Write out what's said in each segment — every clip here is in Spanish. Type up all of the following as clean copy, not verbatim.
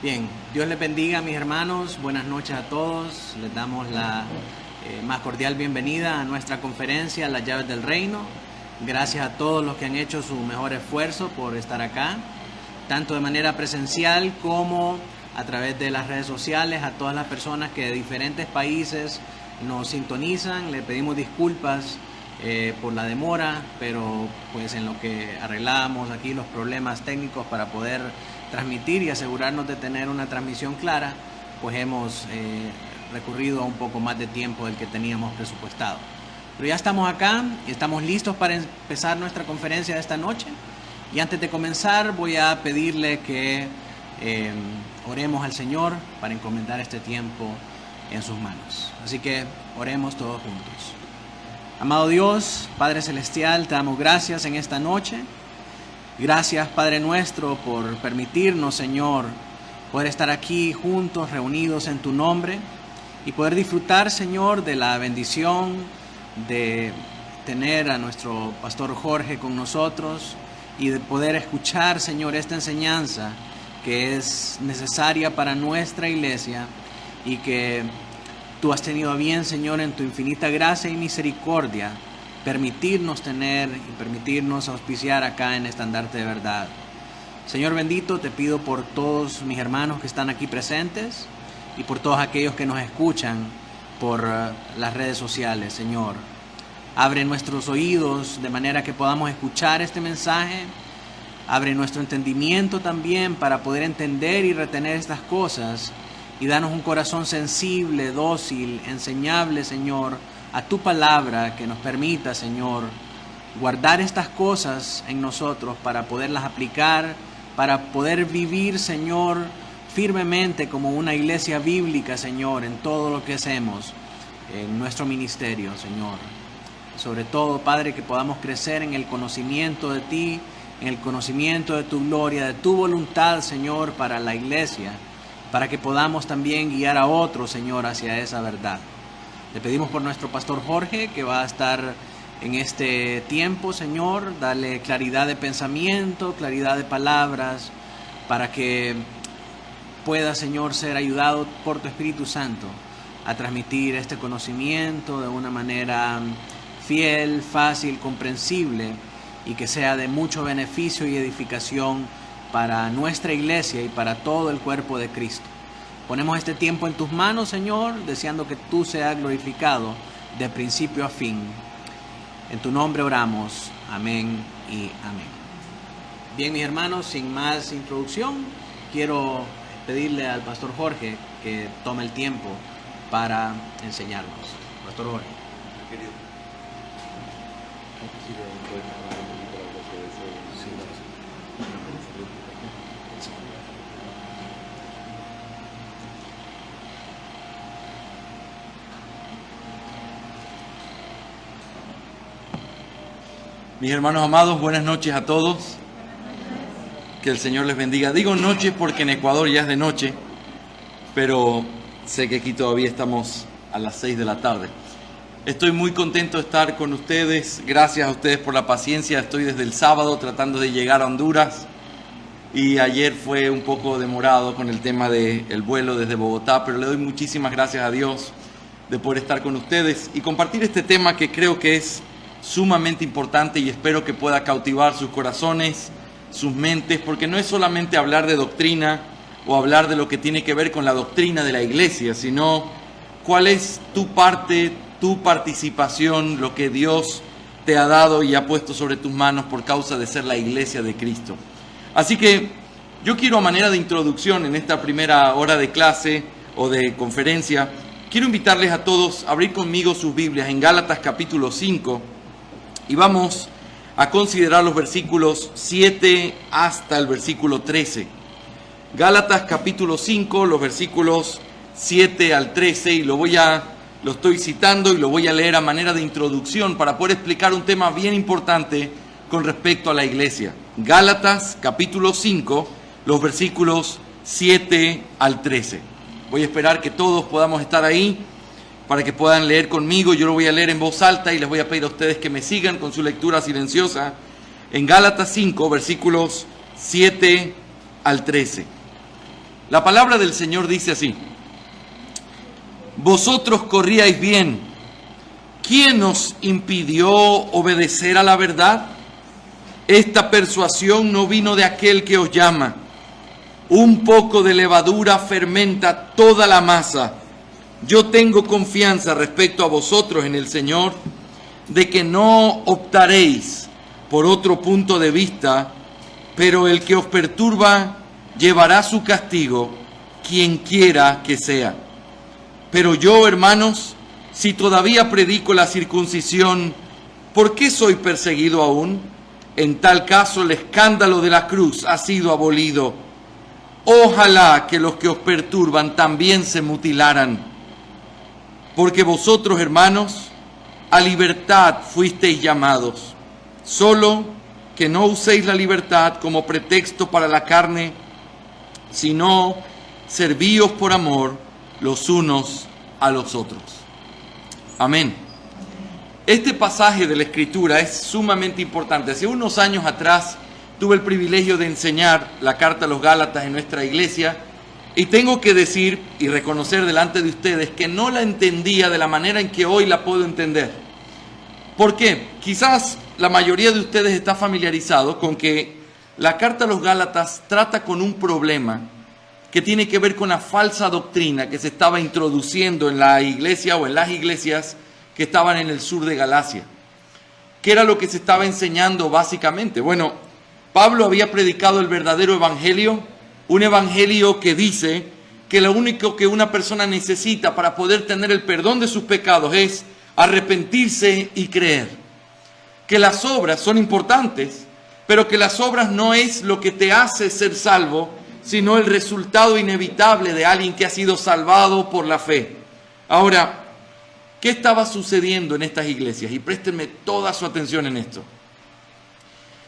Bien, Dios les bendiga, mis hermanos. Buenas noches a todos. Les damos la más cordial bienvenida a nuestra conferencia, Las Llaves del Reino. Gracias a todos los que han hecho su mejor esfuerzo por estar acá, tanto de manera presencial como a través de las redes sociales. A todas las personas que de diferentes países nos sintonizan, le pedimos disculpas por la demora, pero pues en lo que arreglamos aquí los problemas técnicos para poder transmitir y asegurarnos de tener una transmisión clara, pues hemos recurrido a un poco más de tiempo del que teníamos presupuestado. Pero ya estamos acá y estamos listos para empezar nuestra conferencia de esta noche. Y antes de comenzar voy a pedirle que oremos al Señor para encomendar este tiempo en sus manos. Así que oremos todos juntos. Amado Dios, Padre Celestial, te damos gracias en esta noche. Gracias, Padre nuestro, por permitirnos, Señor, poder estar aquí juntos, reunidos en tu nombre y poder disfrutar, Señor, de la bendición de tener a nuestro pastor Jorge con nosotros y de poder escuchar, Señor, esta enseñanza que es necesaria para nuestra iglesia y que tú has tenido a bien, Señor, en tu infinita gracia y misericordia, permitirnos tener y permitirnos auspiciar acá en Estandarte de Verdad. Señor bendito, te pido por todos mis hermanos que están aquí presentes y por todos aquellos que nos escuchan por las redes sociales. Señor, abre nuestros oídos de manera que podamos escuchar este mensaje. Abre nuestro entendimiento también para poder entender y retener estas cosas y danos un corazón sensible, dócil, enseñable, Señor, a tu palabra, que nos permita, Señor, guardar estas cosas en nosotros para poderlas aplicar, para poder vivir, Señor, firmemente como una iglesia bíblica, Señor, en todo lo que hacemos, en nuestro ministerio, Señor. Sobre todo, Padre, que podamos crecer en el conocimiento de ti, en el conocimiento de tu gloria, de tu voluntad, Señor, para la iglesia, para que podamos también guiar a otros, Señor, hacia esa verdad. Le pedimos por nuestro pastor Jorge, que va a estar en este tiempo, Señor, darle claridad de pensamiento, claridad de palabras, para que pueda, Señor, ser ayudado por tu Espíritu Santo a transmitir este conocimiento de una manera fiel, fácil, comprensible y que sea de mucho beneficio y edificación para nuestra iglesia y para todo el cuerpo de Cristo. Ponemos este tiempo en tus manos, Señor, deseando que tú seas glorificado de principio a fin. En tu nombre oramos. Amén y amén. Bien, mis hermanos, sin más introducción, quiero pedirle al pastor Jorge que tome el tiempo para enseñarnos. Pastor Jorge. Querido. Mis hermanos amados, buenas noches a todos. Que el Señor les bendiga. Digo noches porque en Ecuador ya es de noche, pero sé que aquí todavía estamos a las 6 de la tarde. Estoy muy contento de estar con ustedes. Gracias a ustedes por la paciencia. Estoy desde el sábado tratando de llegar a Honduras y ayer fue un poco demorado con el tema del vuelo desde Bogotá, pero le doy muchísimas gracias a Dios de poder estar con ustedes y compartir este tema que creo que es sumamente importante y espero que pueda cautivar sus corazones, sus mentes, porque no es solamente hablar de doctrina o hablar de lo que tiene que ver con la doctrina de la iglesia, sino cuál es tu parte, tu participación, lo que Dios te ha dado y ha puesto sobre tus manos por causa de ser la iglesia de Cristo. Así que yo quiero, a manera de introducción en esta primera hora de clase o de conferencia, quiero invitarles a todos a abrir conmigo sus Biblias en Gálatas capítulo 5 y vamos a considerar los versículos 7 hasta el versículo 13. Gálatas capítulo 5, los versículos 7 al 13, y lo estoy citando y lo voy a leer a manera de introducción para poder explicar un tema bien importante con respecto a la iglesia. Gálatas capítulo 5, los versículos 7 al 13. Voy a esperar que todos podamos estar ahí para que puedan leer conmigo. Yo lo voy a leer en voz alta y les voy a pedir a ustedes que me sigan con su lectura silenciosa. En Gálatas 5, versículos 7 al 13. La palabra del Señor dice así: vosotros corríais bien. ¿Quién os impidió obedecer a la verdad? Esta persuasión no vino de aquel que os llama. Un poco de levadura fermenta toda la masa. Yo tengo confianza respecto a vosotros en el Señor, de que no optaréis por otro punto de vista, pero el que os perturba llevará su castigo, quien quiera que sea. Pero yo, hermanos, si todavía predico la circuncisión, ¿por qué soy perseguido aún? En tal caso, el escándalo de la cruz ha sido abolido. Ojalá que los que os perturban también se mutilaran. Porque vosotros, hermanos, a libertad fuisteis llamados, solo que no uséis la libertad como pretexto para la carne, sino servíos por amor los unos a los otros. Amén. Este pasaje de la Escritura es sumamente importante. Hace unos años atrás tuve el privilegio de enseñar la carta a los Gálatas en nuestra iglesia y tengo que decir y reconocer delante de ustedes que no la entendía de la manera en que hoy la puedo entender. ¿Por qué? Quizás la mayoría de ustedes está familiarizado con que la carta a los Gálatas trata con un problema que tiene que ver con la falsa doctrina que se estaba introduciendo en la iglesia o en las iglesias que estaban en el sur de Galacia. ¿Qué era lo que se estaba enseñando básicamente? Bueno, Pablo había predicado el verdadero evangelio, un evangelio que dice que lo único que una persona necesita para poder tener el perdón de sus pecados es arrepentirse y creer. Que las obras son importantes, pero que las obras no es lo que te hace ser salvo, sino el resultado inevitable de alguien que ha sido salvado por la fe. Ahora, ¿qué estaba sucediendo en estas iglesias? Y préstenme toda su atención en esto.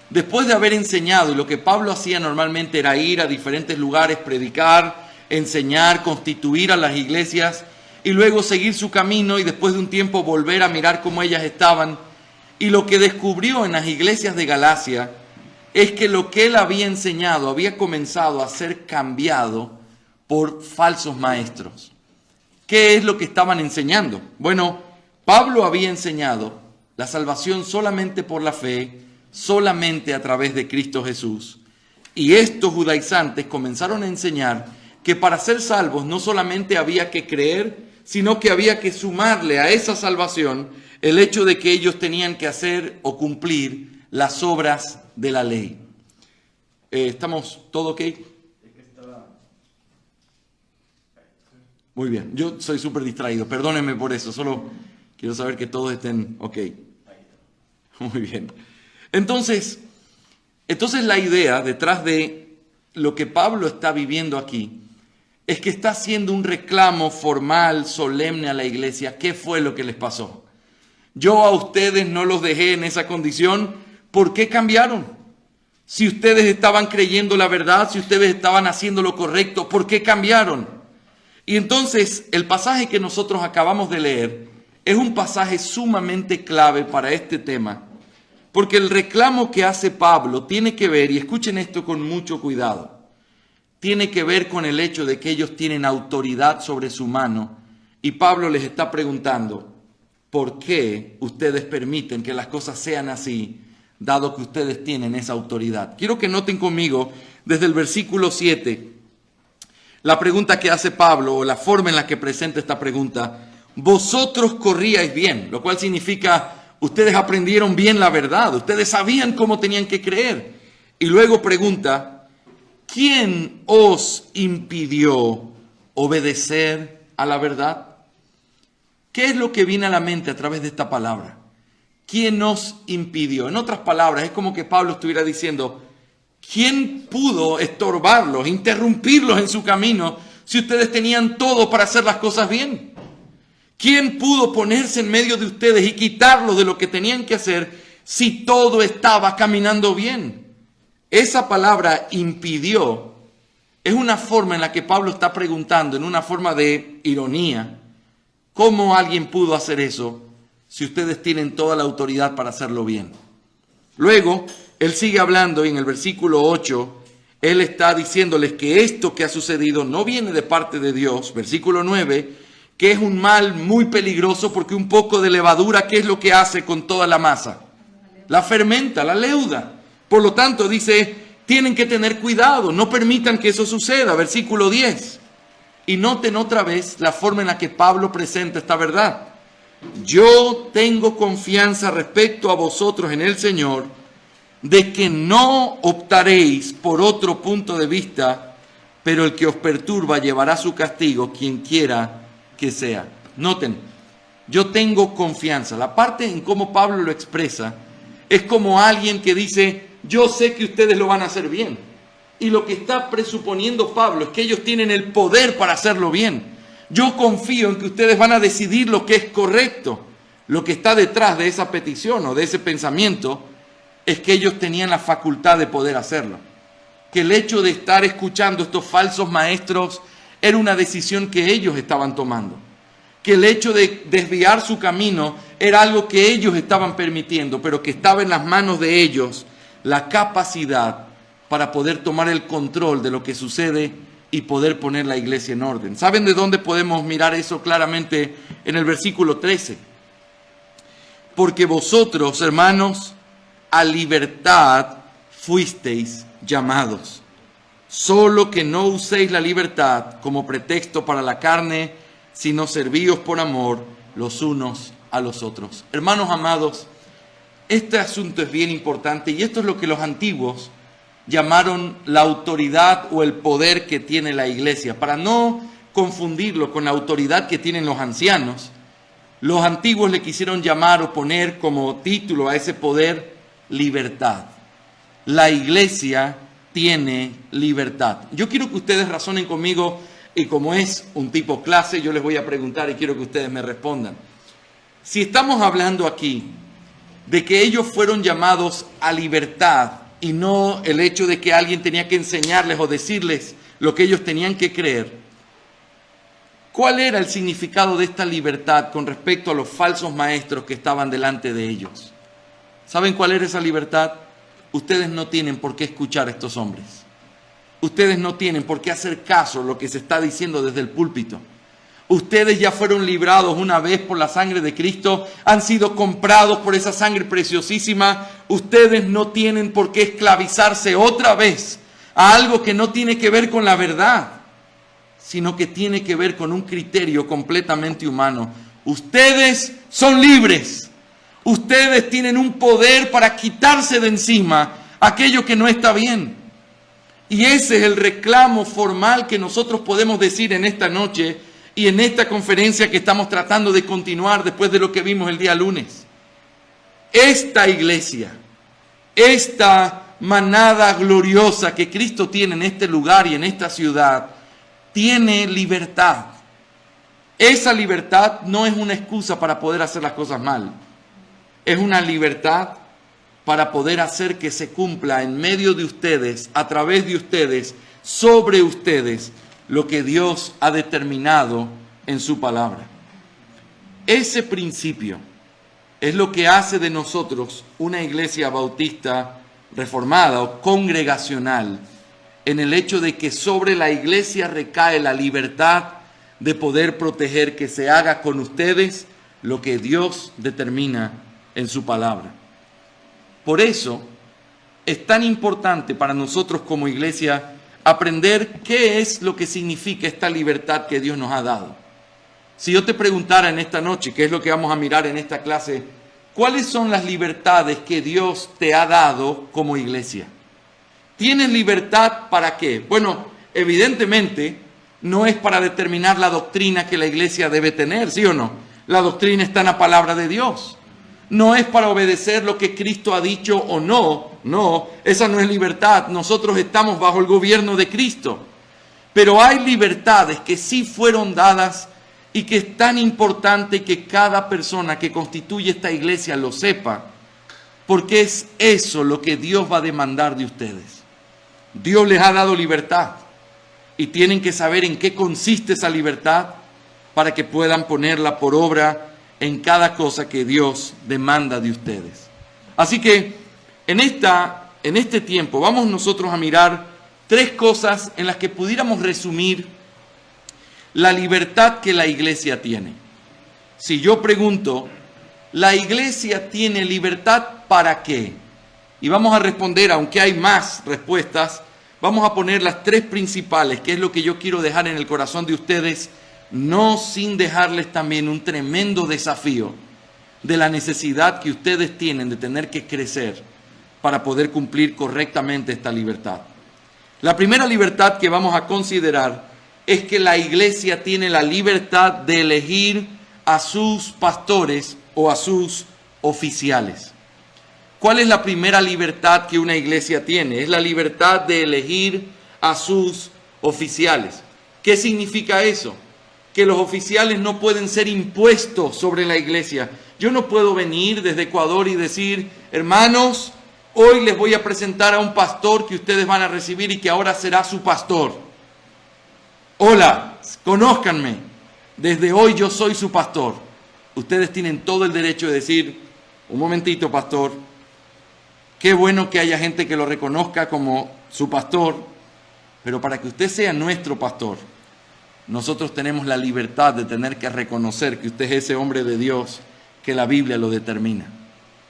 Después de haber enseñado, y lo que Pablo hacía normalmente era ir a diferentes lugares, predicar, enseñar, constituir a las iglesias, y luego seguir su camino y después de un tiempo volver a mirar cómo ellas estaban. Y lo que descubrió en las iglesias de Galacia es que lo que él había enseñado había comenzado a ser cambiado por falsos maestros. ¿Qué es lo que estaban enseñando? Bueno, Pablo había enseñado la salvación solamente por la fe, solamente a través de Cristo Jesús. Y estos judaizantes comenzaron a enseñar que para ser salvos no solamente había que creer, sino que había que sumarle a esa salvación el hecho de que ellos tenían que hacer o cumplir las obras de la ley. ¿Estamos todo ok? Muy bien, yo soy súper distraído, perdónenme por eso, solo quiero saber que todos estén ok. Muy bien. Entonces la idea detrás de lo que Pablo está viviendo aquí es que está haciendo un reclamo formal, solemne a la iglesia. ¿Qué fue lo que les pasó? Yo a ustedes no los dejé en esa condición. ¿Por qué cambiaron? Si ustedes estaban creyendo la verdad, si ustedes estaban haciendo lo correcto, ¿por qué cambiaron? Y entonces el pasaje que nosotros acabamos de leer es un pasaje sumamente clave para este tema, porque el reclamo que hace Pablo tiene que ver, y escuchen esto con mucho cuidado, tiene que ver con el hecho de que ellos tienen autoridad sobre su mano, y Pablo les está preguntando, ¿por qué ustedes permiten que las cosas sean así, dado que ustedes tienen esa autoridad? Quiero que noten conmigo desde el versículo 7, la pregunta que hace Pablo, o la forma en la que presenta esta pregunta. Vosotros corríais bien, lo cual significa, ustedes aprendieron bien la verdad, ustedes sabían cómo tenían que creer. Y luego pregunta, ¿quién os impidió obedecer a la verdad? ¿Qué es lo que viene a la mente a través de esta palabra? ¿Quién os impidió? En otras palabras, es como que Pablo estuviera diciendo, ¿quién pudo estorbarlos, interrumpirlos en su camino si ustedes tenían todo para hacer las cosas bien? ¿Quién pudo ponerse en medio de ustedes y quitarlos de lo que tenían que hacer si todo estaba caminando bien? Esa palabra impidió es una forma en la que Pablo está preguntando, en una forma de ironía, ¿cómo alguien pudo hacer eso si ustedes tienen toda la autoridad para hacerlo bien? Luego, él sigue hablando y en el versículo 8, Él está diciéndoles que esto que ha sucedido no viene de parte de Dios, versículo 9, que es un mal muy peligroso porque un poco de levadura, ¿qué es lo que hace con toda la masa? La fermenta, la leuda. Por lo tanto, dice, tienen que tener cuidado, no permitan que eso suceda, versículo 10. Y noten otra vez la forma en la que Pablo presenta esta verdad. Yo tengo confianza respecto a vosotros en el Señor, de que no optaréis por otro punto de vista, pero el que os perturba llevará su castigo, quien quiera que sea. Noten, yo tengo confianza. La parte en cómo Pablo lo expresa es como alguien que dice, yo sé que ustedes lo van a hacer bien. Y lo que está presuponiendo Pablo es que ellos tienen el poder para hacerlo bien. Yo confío en que ustedes van a decidir lo que es correcto. Lo que está detrás de esa petición o de ese pensamiento es que ellos tenían la facultad de poder hacerlo. Que el hecho de estar escuchando estos falsos maestros era una decisión que ellos estaban tomando. Que el hecho de desviar su camino era algo que ellos estaban permitiendo, pero que estaba en las manos de ellos la capacidad para poder tomar el control de lo que sucede y poder poner la iglesia en orden. ¿Saben de dónde podemos mirar eso claramente? En el versículo 13. Porque vosotros, hermanos, a libertad fuisteis llamados. Solo que no uséis la libertad como pretexto para la carne, sino servíos por amor los unos a los otros. Hermanos amados, este asunto es bien importante y esto es lo que los antiguos llamaron la autoridad o el poder que tiene la iglesia. Para no confundirlo con la autoridad que tienen los ancianos, los antiguos le quisieron llamar o poner como título a ese poder libertad. La iglesia tiene libertad. Yo quiero que ustedes razonen conmigo y como es un tipo clase, yo les voy a preguntar y quiero que ustedes me respondan. Si estamos hablando aquí de que ellos fueron llamados a libertad y no el hecho de que alguien tenía que enseñarles o decirles lo que ellos tenían que creer, ¿cuál era el significado de esta libertad con respecto a los falsos maestros que estaban delante de ellos? ¿Saben cuál era esa libertad? Ustedes no tienen por qué escuchar a estos hombres. Ustedes no tienen por qué hacer caso a lo que se está diciendo desde el púlpito. Ustedes ya fueron librados una vez por la sangre de Cristo, han sido comprados por esa sangre preciosísima. Ustedes no tienen por qué esclavizarse otra vez a algo que no tiene que ver con la verdad, sino que tiene que ver con un criterio completamente humano. Ustedes son libres. Ustedes tienen un poder para quitarse de encima aquello que no está bien. Y ese es el reclamo formal que nosotros podemos decir en esta noche y en esta conferencia que estamos tratando de continuar después de lo que vimos el día lunes. Esta iglesia, esta manada gloriosa que Cristo tiene en este lugar y en esta ciudad, tiene libertad. Esa libertad no es una excusa para poder hacer las cosas mal. Es una libertad para poder hacer que se cumpla en medio de ustedes, a través de ustedes, sobre ustedes, lo que Dios ha determinado en su palabra. Ese principio es lo que hace de nosotros una iglesia bautista reformada o congregacional, en el hecho de que sobre la iglesia recae la libertad de poder proteger que se haga con ustedes lo que Dios determina en su palabra. Por eso es tan importante para nosotros como iglesia aprender qué es lo que significa esta libertad que Dios nos ha dado. Si yo te preguntara en esta noche, qué es lo que vamos a mirar en esta clase, ¿cuáles son las libertades que Dios te ha dado como iglesia? ¿Tienes libertad para qué? Bueno, evidentemente no es para determinar la doctrina que la iglesia debe tener, ¿sí o no? La doctrina está en la palabra de Dios. No es para obedecer lo que Cristo ha dicho o no, esa no es libertad. Nosotros estamos bajo el gobierno de Cristo. Pero hay libertades que sí fueron dadas y que es tan importante que cada persona que constituye esta iglesia lo sepa, porque es eso lo que Dios va a demandar de ustedes. Dios les ha dado libertad y tienen que saber en qué consiste esa libertad para que puedan ponerla por obra en cada cosa que Dios demanda de ustedes. Así que en este tiempo vamos nosotros a mirar 3 cosas en las que pudiéramos resumir la libertad que la iglesia tiene. Si yo pregunto, ¿la iglesia tiene libertad para qué? Y vamos a responder, aunque hay más respuestas, vamos a poner las 3 principales, que es lo que yo quiero dejar en el corazón de ustedes, no sin dejarles también un tremendo desafío de la necesidad que ustedes tienen de tener que crecer para poder cumplir correctamente esta libertad. La primera libertad que vamos a considerar es que la iglesia tiene la libertad de elegir a sus pastores o a sus oficiales. ¿Cuál es la primera libertad que una iglesia tiene? Es la libertad de elegir a sus oficiales. ¿Qué significa eso? Que los oficiales no pueden ser impuestos sobre la iglesia. Yo no puedo venir desde Ecuador y decir, hermanos, hoy les voy a presentar a un pastor que ustedes van a recibir y que ahora será su pastor. Hola, conózcanme. Desde hoy yo soy su pastor. Ustedes tienen todo el derecho de decir, un momentito, pastor, qué bueno que haya gente que lo reconozca como su pastor, pero para que usted sea nuestro pastor, nosotros tenemos la libertad de tener que reconocer que usted es ese hombre de Dios que la Biblia lo determina.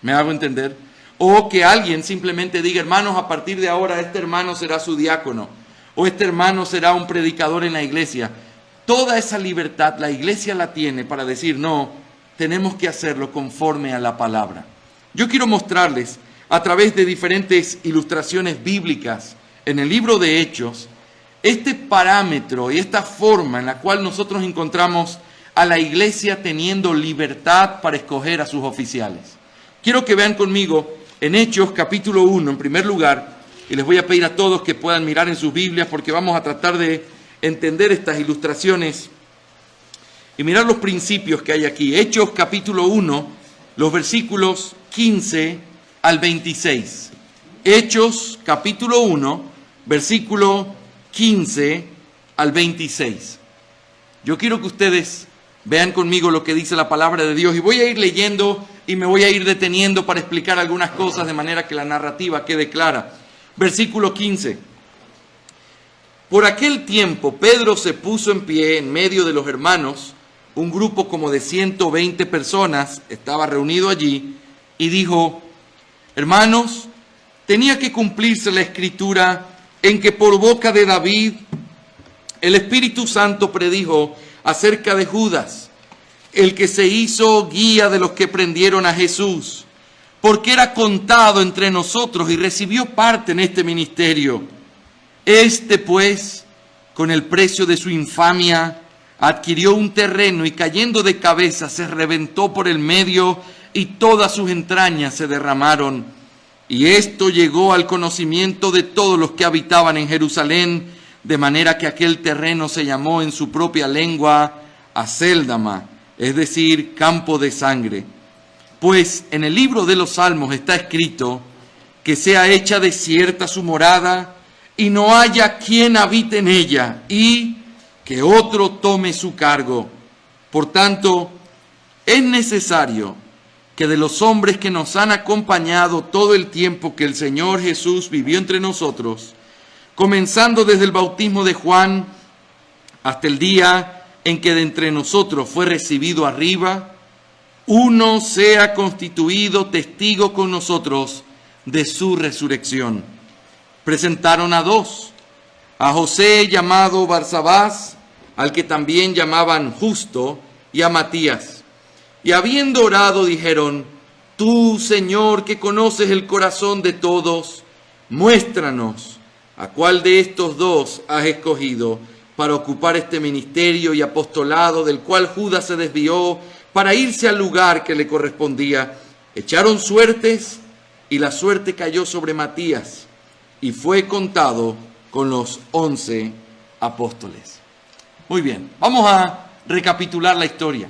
¿Me hago entender? O que alguien simplemente diga, hermanos, a partir de ahora este hermano será su diácono, o este hermano será un predicador en la iglesia. Toda esa libertad la iglesia la tiene para decir, no, tenemos que hacerlo conforme a la palabra. Yo quiero mostrarles a través de diferentes ilustraciones bíblicas en el libro de Hechos, este parámetro y esta forma en la cual nosotros encontramos a la iglesia teniendo libertad para escoger a sus oficiales. Quiero que vean conmigo en Hechos capítulo 1, en primer lugar, y les voy a pedir a todos que puedan mirar en sus Biblias porque vamos a tratar de entender estas ilustraciones y mirar los principios que hay aquí. Hechos capítulo 1, los versículos 15 al 26. Hechos capítulo 1, versículo 15 al 26. Yo quiero que ustedes vean conmigo lo que dice la palabra de Dios y voy a ir leyendo y me voy a ir deteniendo para explicar algunas cosas de manera que la narrativa quede clara. Versículo 15. Por aquel tiempo Pedro se puso en pie en medio de los hermanos, un grupo como de 120 personas estaba reunido allí y dijo, hermanos, tenía que cumplirse la escritura en que por boca de David el Espíritu Santo predijo acerca de Judas, el que se hizo guía de los que prendieron a Jesús, porque era contado entre nosotros y recibió parte en este ministerio. Este, pues, con el precio de su infamia, adquirió un terreno y cayendo de cabeza se reventó por el medio y todas sus entrañas se derramaron. Y esto llegó al conocimiento de todos los que habitaban en Jerusalén, de manera que aquel terreno se llamó en su propia lengua Acéldama, es decir, campo de sangre. Pues en el libro de los Salmos está escrito que sea hecha desierta su morada y no haya quien habite en ella y que otro tome su cargo. Por tanto, es necesario que de los hombres que nos han acompañado todo el tiempo que el Señor Jesús vivió entre nosotros, comenzando desde el bautismo de Juan hasta el día en que de entre nosotros fue recibido arriba, uno sea constituido testigo con nosotros de su resurrección. Presentaron a 2, a José llamado Barsabás, al que también llamaban Justo, y a Matías. Y habiendo orado dijeron, tú, Señor, que conoces el corazón de todos, muéstranos a cuál de estos 2 has escogido para ocupar este ministerio y apostolado del cual Judas se desvió para irse al lugar que le correspondía. Echaron suertes y la suerte cayó sobre Matías y fue contado con los 11 apóstoles. Muy bien, vamos a recapitular la historia.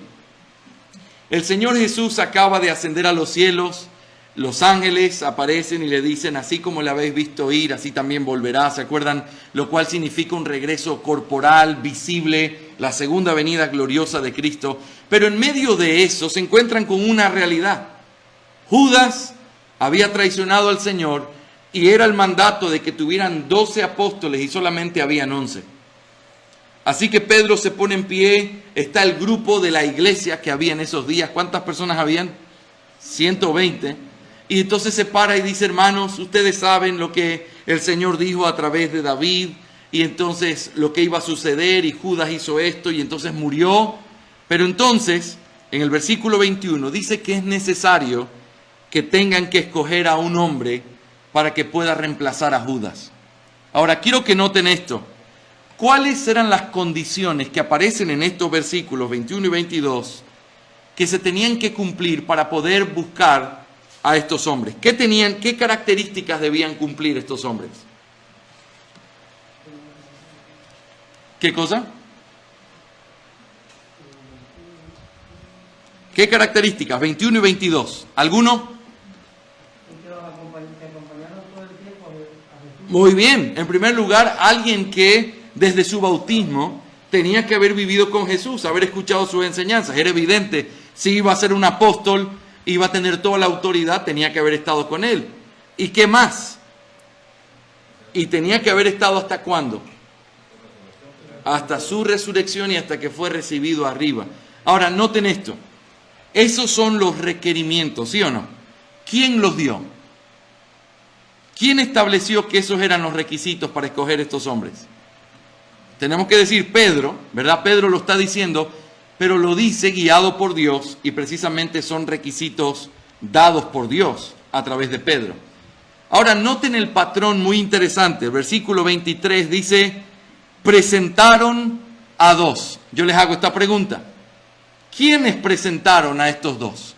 El Señor Jesús acaba de ascender a los cielos, los ángeles aparecen y le dicen, así como le habéis visto ir, así también volverá, ¿se acuerdan? Lo cual significa un regreso corporal, visible, la segunda venida gloriosa de Cristo. Pero en medio de eso se encuentran con una realidad. Judas había traicionado al Señor, y era el mandato de que tuvieran 12 apóstoles y solamente habían 11. Así que Pedro se pone en pie, está el grupo de la iglesia que había en esos días. ¿Cuántas personas habían? 120. Y entonces se para y dice, hermanos, ustedes saben lo que el Señor dijo a través de David, y entonces lo que iba a suceder, y Judas hizo esto, y entonces murió. Pero entonces, en el versículo 21, dice que es necesario que tengan que escoger a un hombre para que pueda reemplazar a Judas. Ahora, quiero que noten esto. ¿Cuáles eran las condiciones que aparecen en estos versículos 21 y 22 que se tenían que cumplir para poder buscar a estos hombres? ¿Qué características debían cumplir estos hombres? ¿Qué cosa? ¿Qué características? 21 y 22. ¿Alguno? Muy bien. En primer lugar, alguien que desde su bautismo tenía que haber vivido con Jesús, haber escuchado sus enseñanzas. Era evidente, si iba a ser un apóstol, iba a tener toda la autoridad, tenía que haber estado con él. ¿Y qué más? Y tenía que haber estado ¿hasta cuándo? Hasta su resurrección y hasta que fue recibido arriba. Ahora, noten esto. Esos son los requerimientos, ¿sí o no? ¿Quién los dio? ¿Quién estableció que esos eran los requisitos para escoger estos hombres? Tenemos que decir Pedro, ¿verdad? Pedro lo está diciendo, pero lo dice guiado por Dios, y precisamente son requisitos dados por Dios a través de Pedro. Ahora noten el patrón muy interesante. El versículo 23 dice, presentaron a dos. Yo les hago esta pregunta. ¿Quiénes presentaron a estos dos?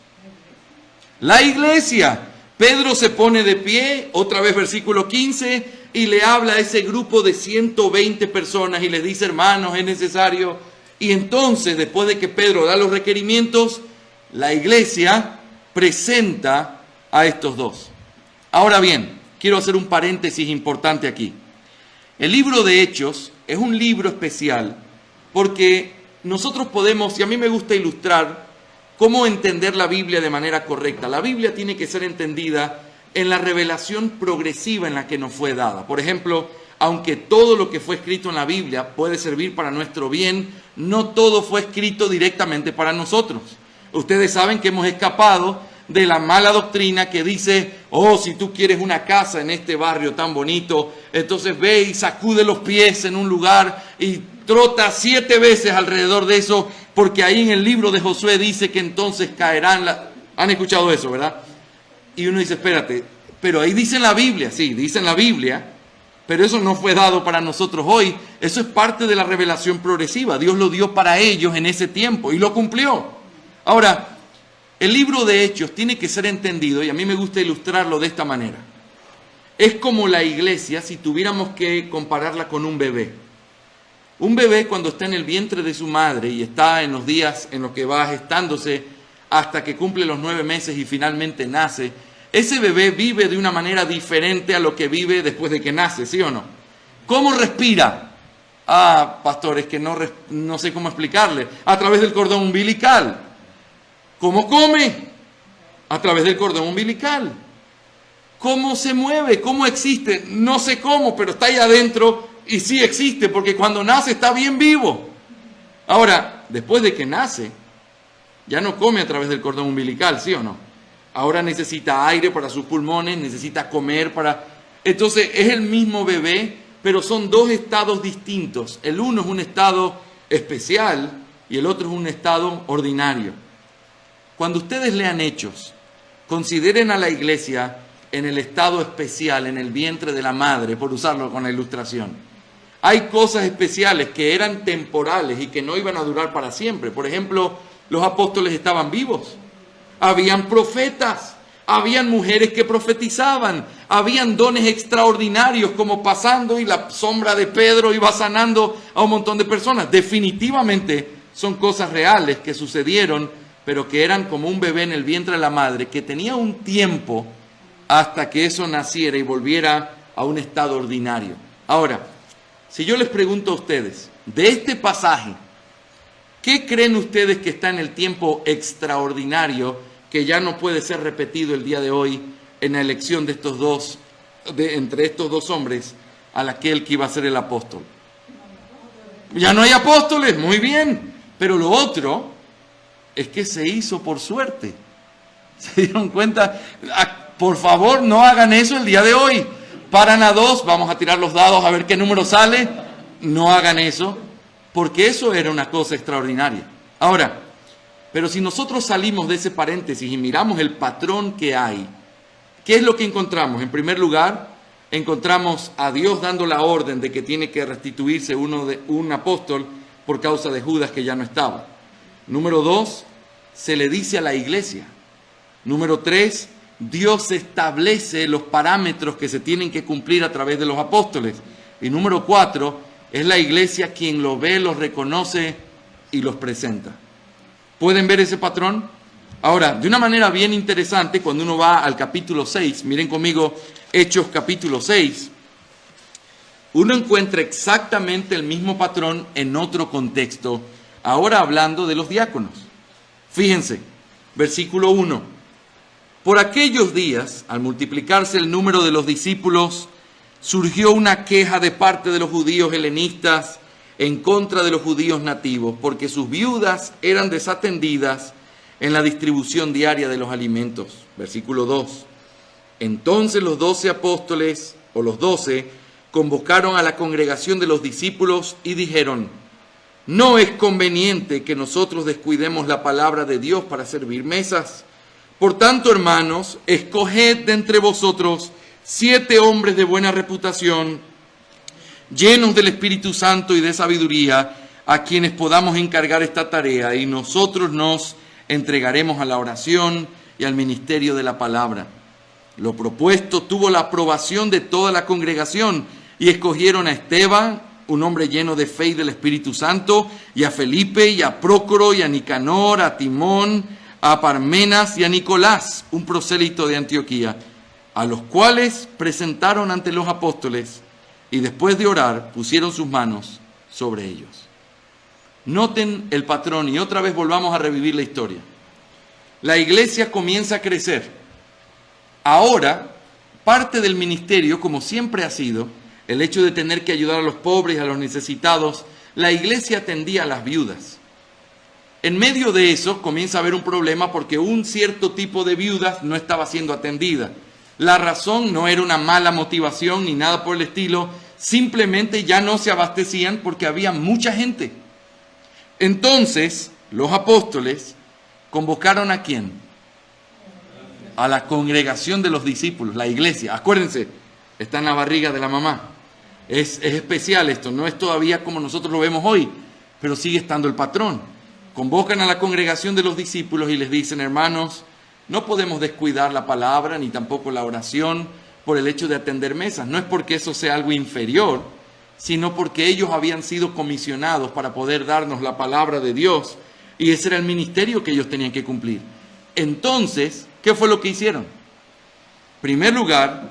La iglesia. Pedro se pone de pie, otra vez versículo 15, y le habla a ese grupo de 120 personas y les dice, hermanos, es necesario. Y entonces, después de que Pedro da los requerimientos, la iglesia presenta a estos dos. Ahora bien, quiero hacer un paréntesis importante aquí. El libro de Hechos es un libro especial porque nosotros podemos, y a mí me gusta ilustrar cómo entender la Biblia de manera correcta. La Biblia tiene que ser entendida en la revelación progresiva en la que nos fue dada. Por ejemplo, aunque todo lo que fue escrito en la Biblia puede servir para nuestro bien, no todo fue escrito directamente para nosotros. Ustedes saben que hemos escapado de la mala doctrina que dice, oh, si tú quieres una casa en este barrio tan bonito, entonces ve y sacude los pies en un lugar y trota 7 veces alrededor de eso, porque ahí en el libro de Josué dice que entonces caerán Han escuchado eso, ¿verdad? Y uno dice, espérate, pero ahí dice en la Biblia, sí, dice en la Biblia, pero eso no fue dado para nosotros hoy. Eso es parte de la revelación progresiva. Dios lo dio para ellos en ese tiempo y lo cumplió. Ahora, el libro de Hechos tiene que ser entendido, y a mí me gusta ilustrarlo de esta manera. Es como la iglesia si tuviéramos que compararla con un bebé. Un bebé cuando está en el vientre de su madre y está en los días en los que va gestándose hasta que cumple los 9 meses y finalmente nace, ese bebé vive de una manera diferente a lo que vive después de que nace, ¿sí o no? ¿Cómo respira? Ah, pastor, es que no sé cómo explicarle. A través del cordón umbilical. ¿Cómo come? A través del cordón umbilical. ¿Cómo se mueve? ¿Cómo existe? No sé cómo, pero está ahí adentro y sí existe, porque cuando nace está bien vivo. Ahora, después de que nace, ya no come a través del cordón umbilical, ¿sí o no? Ahora necesita aire para sus pulmones, necesita comer para... Entonces es el mismo bebé, pero son 2 estados distintos. El uno es un estado especial y el otro es un estado ordinario. Cuando ustedes lean Hechos, consideren a la iglesia en el estado especial, en el vientre de la madre, por usarlo con la ilustración. Hay cosas especiales que eran temporales y que no iban a durar para siempre. Por ejemplo, los apóstoles estaban vivos. Habían profetas, habían mujeres que profetizaban, habían dones extraordinarios como pasando y la sombra de Pedro iba sanando a un montón de personas. Definitivamente son cosas reales que sucedieron, pero que eran como un bebé en el vientre de la madre, que tenía un tiempo hasta que eso naciera y volviera a un estado ordinario. Ahora, si yo les pregunto a ustedes, de este pasaje, ¿qué creen ustedes que está en el tiempo extraordinario que ya no puede ser repetido el día de hoy en la elección de estos 2 entre estos dos hombres a aquel que iba a ser el apóstol. Ya no hay apóstoles, muy bien, pero lo otro es que se hizo por suerte. ¿Se dieron cuenta? Por favor, no hagan eso el día de hoy. Paran a dos, vamos a tirar los dados a ver qué número sale. No hagan eso, porque eso era una cosa extraordinaria. Ahora, pero si nosotros salimos de ese paréntesis y miramos el patrón que hay, ¿qué es lo que encontramos? En primer lugar, encontramos a Dios dando la orden de que tiene que restituirse un apóstol por causa de Judas que ya no estaba. Número 2, se le dice a la iglesia. Número 3, Dios establece los parámetros que se tienen que cumplir a través de los apóstoles. Y número 4, es la iglesia quien lo ve, los reconoce y los presenta. ¿Pueden ver ese patrón? Ahora, de una manera bien interesante, cuando uno va al capítulo 6, miren conmigo Hechos capítulo 6, uno encuentra exactamente el mismo patrón en otro contexto, ahora hablando de los diáconos. Fíjense, versículo 1. Por aquellos días, al multiplicarse el número de los discípulos, surgió una queja de parte de los judíos helenistas en contra de los judíos nativos, porque sus viudas eran desatendidas en la distribución diaria de los alimentos. Versículo 2. Entonces los 12 apóstoles, o los 12, convocaron a la congregación de los discípulos y dijeron: no es conveniente que nosotros descuidemos la palabra de Dios para servir mesas. Por tanto, hermanos, escoged de entre vosotros 7 hombres de buena reputación, llenos del Espíritu Santo y de sabiduría, a quienes podamos encargar esta tarea, y nosotros nos entregaremos a la oración y al ministerio de la palabra. Lo propuesto tuvo la aprobación de toda la congregación, y escogieron a Esteban, un hombre lleno de fe y del Espíritu Santo, y a Felipe, y a Prócoro, y a Nicanor, a Timón, a Parmenas y a Nicolás, un prosélito de Antioquía, a los cuales presentaron ante los apóstoles, y después de orar pusieron sus manos sobre ellos. Noten el patrón y otra vez volvamos a revivir la historia. La iglesia comienza a crecer. Ahora, parte del ministerio, como siempre ha sido, el hecho de tener que ayudar a los pobres y a los necesitados, la iglesia atendía a las viudas. En medio de eso comienza a haber un problema porque un cierto tipo de viudas no estaba siendo atendida. La razón no era una mala motivación ni nada por el estilo, simplemente ya no se abastecían porque había mucha gente. Entonces, los apóstoles convocaron ¿a quién? A la congregación de los discípulos, la iglesia. Acuérdense, está en la barriga de la mamá. Es especial esto, no es todavía como nosotros lo vemos hoy, pero sigue estando el patrón. Convocan a la congregación de los discípulos y les dicen: hermanos, no podemos descuidar la palabra ni tampoco la oración por el hecho de atender mesas. No es porque eso sea algo inferior, sino porque ellos habían sido comisionados para poder darnos la palabra de Dios, y ese era el ministerio que ellos tenían que cumplir. Entonces, ¿qué fue lo que hicieron? En primer lugar,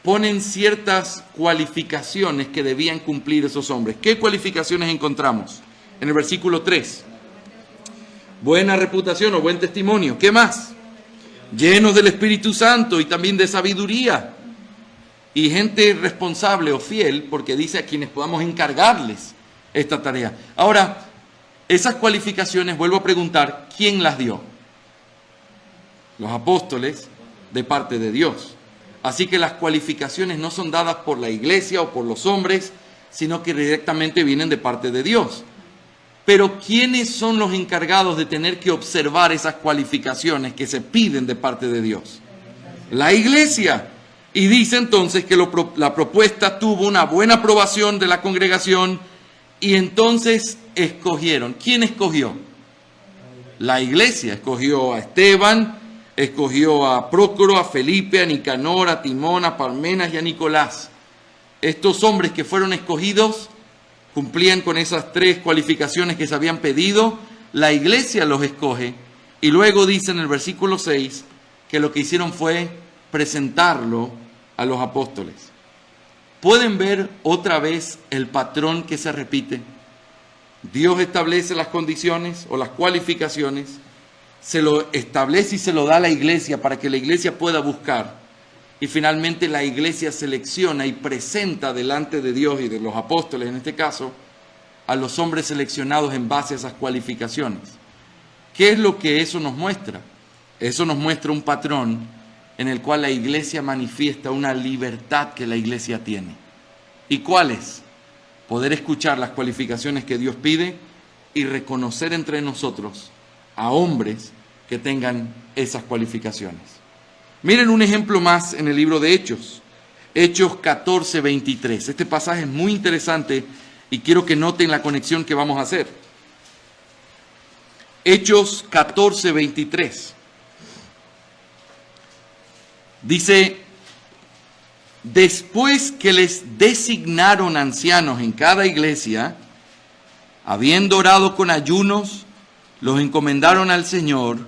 ponen ciertas cualificaciones que debían cumplir esos hombres. ¿Qué cualificaciones encontramos? En el versículo 3. Buena reputación o buen testimonio. ¿Qué más? Llenos del Espíritu Santo y también de sabiduría. Y gente responsable o fiel, porque dice a quienes podamos encargarles esta tarea. Ahora, esas cualificaciones, vuelvo a preguntar, ¿quién las dio? Los apóstoles, de parte de Dios. Así que las cualificaciones no son dadas por la iglesia o por los hombres, sino que directamente vienen de parte de Dios. Pero ¿quiénes son los encargados de tener que observar esas cualificaciones que se piden de parte de Dios? La iglesia. Y dice entonces que la propuesta tuvo una buena aprobación de la congregación, y entonces escogieron. ¿Quién escogió? La iglesia. Escogió a Esteban, escogió a Prócoro, a Felipe, a Nicanor, a Timón, a Parmenas y a Nicolás. Estos hombres que fueron escogidos cumplían con esas 3 cualificaciones que se habían pedido. La iglesia los escoge, y luego dice en el versículo 6 que lo que hicieron fue presentarlo a los apóstoles. ¿Pueden ver otra vez el patrón que se repite? Dios establece las condiciones o las cualificaciones, se lo establece y se lo da a la iglesia para que la iglesia pueda buscar. y finalmente la iglesia selecciona y presenta delante de Dios y de los apóstoles en este caso, a los hombres seleccionados en base a esas cualificaciones. ¿Qué es lo que eso nos muestra? Eso nos muestra un patrón en el cual la iglesia manifiesta una libertad que la iglesia tiene. ¿Y cuál es? Poder escuchar las cualificaciones que Dios pide y reconocer entre nosotros a hombres que tengan esas cualificaciones. Miren un ejemplo más en el libro de Hechos. Hechos 14:23. Este pasaje es muy interesante y quiero que noten la conexión que vamos a hacer. Hechos 14:23. Dice: después que les designaron ancianos en cada iglesia, habiendo orado con ayunos, los encomendaron al Señor,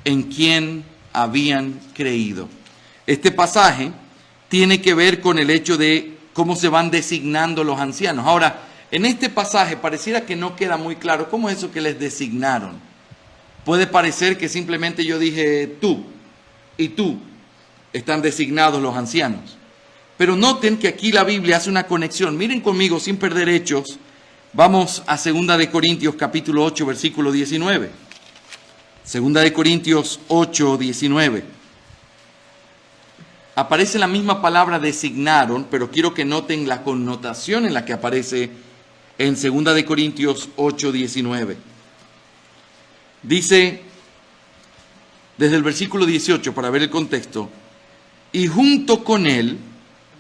en quien habían creído. Este pasaje tiene que ver con el hecho de cómo se van designando los ancianos. Ahora, en este pasaje pareciera que no queda muy claro cómo es eso que les designaron. Puede parecer que simplemente yo dije tú y tú están designados los ancianos. Pero noten que aquí la Biblia hace una conexión. Miren conmigo sin perder Hechos. Vamos a 2 de Corintios capítulo 8 versículo 19. 2 de Corintios 8, 19. Aparece la misma palabra designaron, pero quiero que noten la connotación en la que aparece en 2 de Corintios 8, 19. Dice, desde el versículo 18, para ver el contexto, y junto con él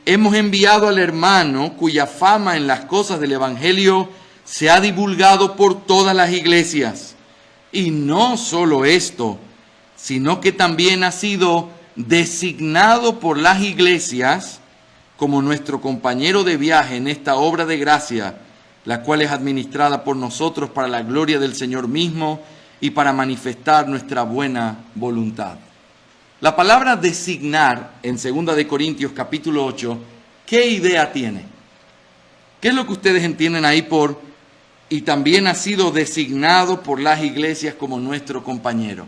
hemos enviado al hermano cuya fama en las cosas del Evangelio se ha divulgado por todas las iglesias. Y no solo esto, sino que también ha sido designado por las iglesias como nuestro compañero de viaje en esta obra de gracia, la cual es administrada por nosotros para la gloria del Señor mismo y para manifestar nuestra buena voluntad. La palabra designar en 2 de Corintios capítulo 8, ¿qué idea tiene? ¿Qué es lo que ustedes entienden ahí por y también ha sido designado por las iglesias como nuestro compañero?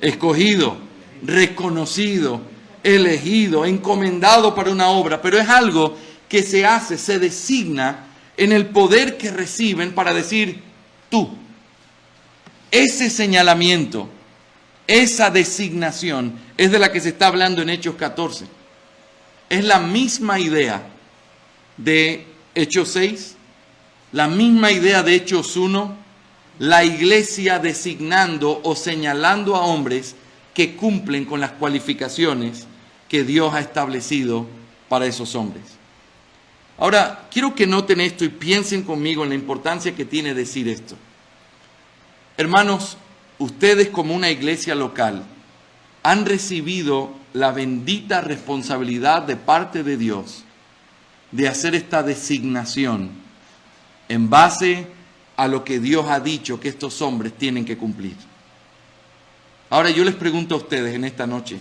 Escogido, reconocido, elegido, encomendado para una obra, pero es algo que se hace, se designa en el poder que reciben para decir tú. Ese señalamiento, esa designación es de la que se está hablando en Hechos 14. Es la misma idea de Hechos 6, la misma idea de Hechos 1, la iglesia designando o señalando a hombres que cumplen con las cualificaciones que Dios ha establecido para esos hombres. Ahora, quiero que noten esto y piensen conmigo en la importancia que tiene decir esto. Hermanos, ustedes como una iglesia local han recibido la bendita responsabilidad de parte de Dios de hacer esta designación en base a lo que Dios ha dicho que estos hombres tienen que cumplir. Ahora yo les pregunto a ustedes en esta noche,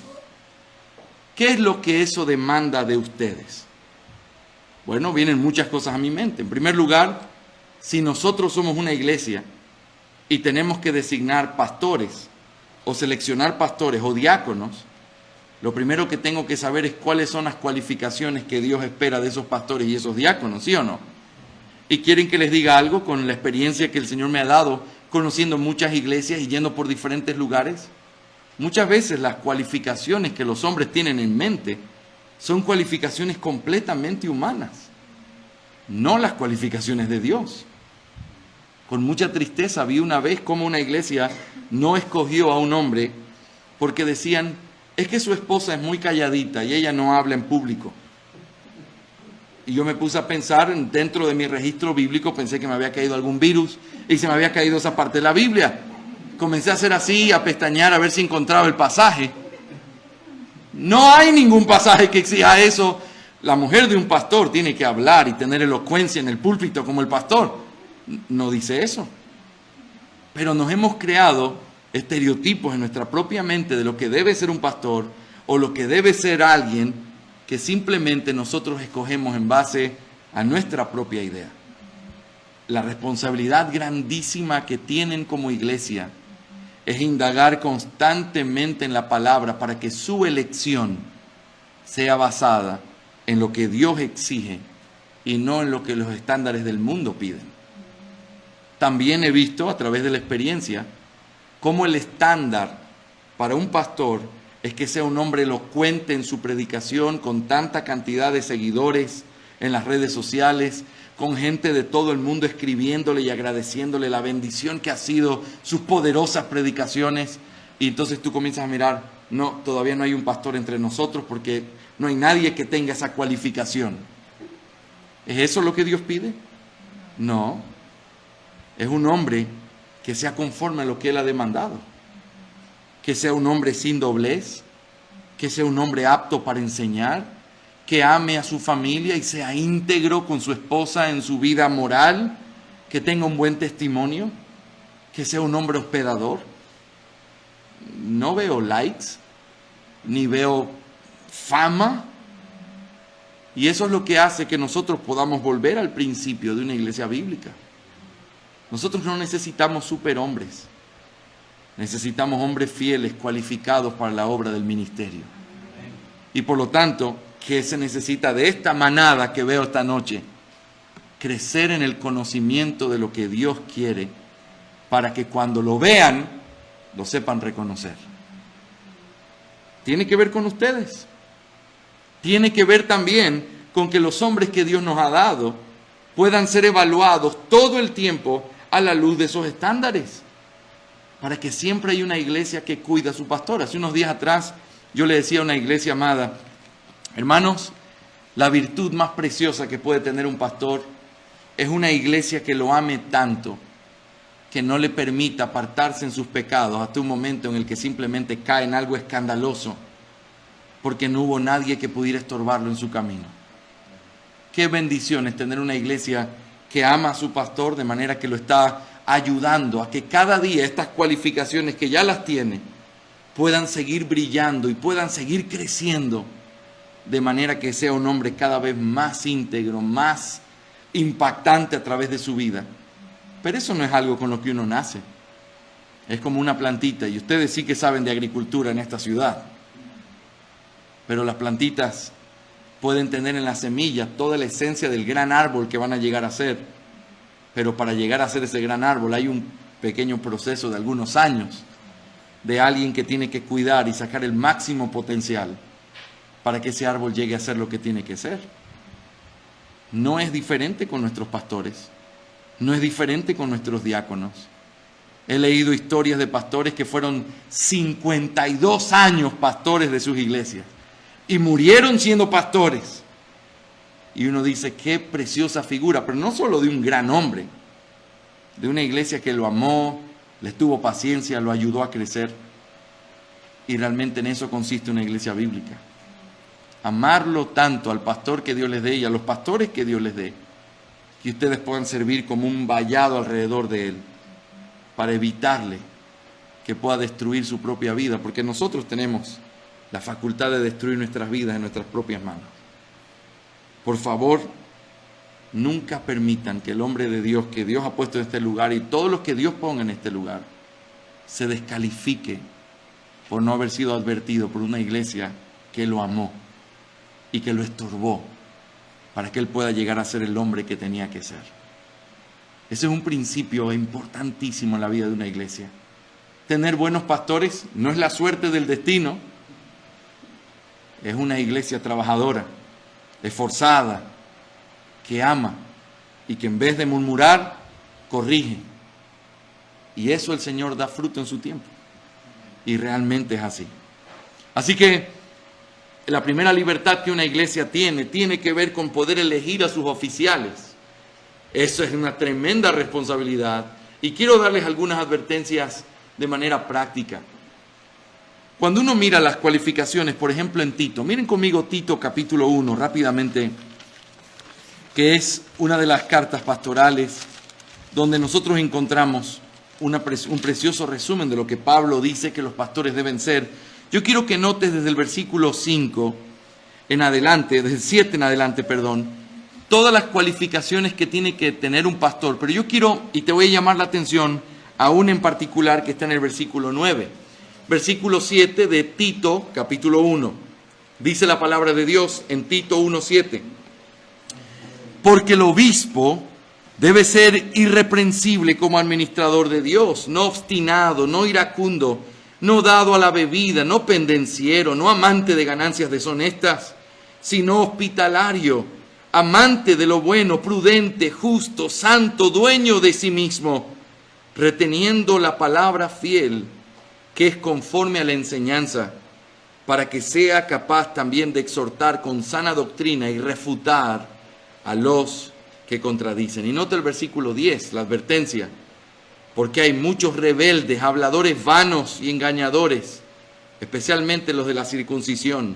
¿qué es lo que eso demanda de ustedes? Bueno, vienen muchas cosas a mi mente. En primer lugar, si nosotros somos una iglesia y tenemos que designar pastores o seleccionar pastores o diáconos, lo primero que tengo que saber es cuáles son las cualificaciones que Dios espera de esos pastores y esos diáconos, ¿sí o no? Y quieren que les diga algo con la experiencia que el Señor me ha dado conociendo muchas iglesias y yendo por diferentes lugares. Muchas veces las cualificaciones que los hombres tienen en mente son cualificaciones completamente humanas, no las cualificaciones de Dios. Con mucha tristeza vi una vez cómo una iglesia no escogió a un hombre porque decían, es que su esposa es muy calladita y ella no habla en público. Y yo me puse a pensar, dentro de mi registro bíblico, pensé que me había caído algún virus y se me había caído esa parte de la Biblia. Comencé a hacer así, a pestañear, a ver si encontraba el pasaje. No hay ningún pasaje que exija eso. La mujer de un pastor tiene que hablar y tener elocuencia en el púlpito como el pastor. No dice eso. Pero nos hemos creado estereotipos en nuestra propia mente de lo que debe ser un pastor o lo que debe ser alguien que simplemente nosotros escogemos en base a nuestra propia idea. La responsabilidad grandísima que tienen como iglesia es indagar constantemente en la palabra para que su elección sea basada en lo que Dios exige y no en lo que los estándares del mundo piden. También he visto a través de la experiencia cómo el estándar para un pastor es que sea un hombre elocuente en su predicación, con tanta cantidad de seguidores en las redes sociales, con gente de todo el mundo escribiéndole y agradeciéndole la bendición que ha sido sus poderosas predicaciones. Y entonces tú comienzas a mirar, no, todavía no hay un pastor entre nosotros porque no hay nadie que tenga esa cualificación. ¿Es eso lo que Dios pide? No. Es un hombre que sea conforme a lo que Él ha demandado. Que sea un hombre sin doblez, que sea un hombre apto para enseñar, que ame a su familia y sea íntegro con su esposa en su vida moral, que tenga un buen testimonio, que sea un hombre hospedador. No veo likes, ni veo fama, y eso es lo que hace que nosotros podamos volver al principio de una iglesia bíblica. Nosotros no necesitamos superhombres. Necesitamos hombres fieles, cualificados para la obra del ministerio. Y por lo tanto, ¿qué se necesita de esta manada que veo esta noche? Crecer en el conocimiento de lo que Dios quiere, para que cuando lo vean, lo sepan reconocer. Tiene que ver con ustedes. Tiene que ver también con que los hombres que Dios nos ha dado puedan ser evaluados todo el tiempo a la luz de esos estándares, para que siempre haya una iglesia que cuida a su pastor. Hace unos días atrás yo le decía a una iglesia amada, hermanos, la virtud más preciosa que puede tener un pastor es una iglesia que lo ame tanto, que no le permita apartarse en sus pecados hasta un momento en el que simplemente cae en algo escandaloso, porque no hubo nadie que pudiera estorbarlo en su camino. Qué bendición es tener una iglesia que ama a su pastor de manera que lo está ayudando a que cada día estas cualificaciones que ya las tiene puedan seguir brillando y puedan seguir creciendo, de manera que sea un hombre cada vez más íntegro, más impactante a través de su vida. Pero eso no es algo con lo que uno nace. Es como una plantita, y ustedes sí que saben de agricultura en esta ciudad. Pero las plantitas pueden tener en la semilla toda la esencia del gran árbol que van a llegar a ser. Pero para llegar a ser ese gran árbol hay un pequeño proceso de algunos años, de alguien que tiene que cuidar y sacar el máximo potencial para que ese árbol llegue a ser lo que tiene que ser. No es diferente con nuestros pastores, no es diferente con nuestros diáconos. He leído historias de pastores que fueron 52 años pastores de sus iglesias y murieron siendo pastores. Y uno dice, qué preciosa figura, pero no solo de un gran hombre, de una iglesia que lo amó, les tuvo paciencia, lo ayudó a crecer. Y realmente en eso consiste una iglesia bíblica. Amarlo tanto al pastor que Dios les dé y a los pastores que Dios les dé, que ustedes puedan servir como un vallado alrededor de él, para evitarle que pueda destruir su propia vida, porque nosotros tenemos la facultad de destruir nuestras vidas en nuestras propias manos. Por favor, nunca permitan que el hombre de Dios que Dios ha puesto en este lugar y todos los que Dios ponga en este lugar se descalifique por no haber sido advertido por una iglesia que lo amó y que lo estorbó para que él pueda llegar a ser el hombre que tenía que ser. Ese es un principio importantísimo en la vida de una iglesia. Tener buenos pastores no es la suerte del destino, es una iglesia trabajadora, esforzada, que ama y que en vez de murmurar, corrige. Y eso el Señor da fruto en su tiempo. Y realmente es así. Así que la primera libertad que una iglesia tiene que ver con poder elegir a sus oficiales. Eso es una tremenda responsabilidad. Y quiero darles algunas advertencias de manera práctica. Cuando uno mira las cualificaciones, por ejemplo en Tito, miren conmigo Tito capítulo 1 rápidamente, que es una de las cartas pastorales donde nosotros encontramos un precioso resumen de lo que Pablo dice que los pastores deben ser. Yo quiero que notes desde el versículo 5 en adelante, desde el 7 en adelante, todas las cualificaciones que tiene que tener un pastor. Pero yo quiero, y te voy a llamar la atención a una en particular que está en el versículo 9. Versículo 7 de Tito, capítulo 1. Dice la palabra de Dios en Tito 1:7. Porque el obispo debe ser irreprensible como administrador de Dios, no obstinado, no iracundo, no dado a la bebida, no pendenciero, no amante de ganancias deshonestas, sino hospitalario, amante de lo bueno, prudente, justo, santo, dueño de sí mismo, reteniendo la palabra fiel, que es conforme a la enseñanza, para que sea capaz también de exhortar con sana doctrina y refutar a los que contradicen. Y nota el versículo 10, la advertencia. Porque hay muchos rebeldes, habladores vanos y engañadores, especialmente los de la circuncisión,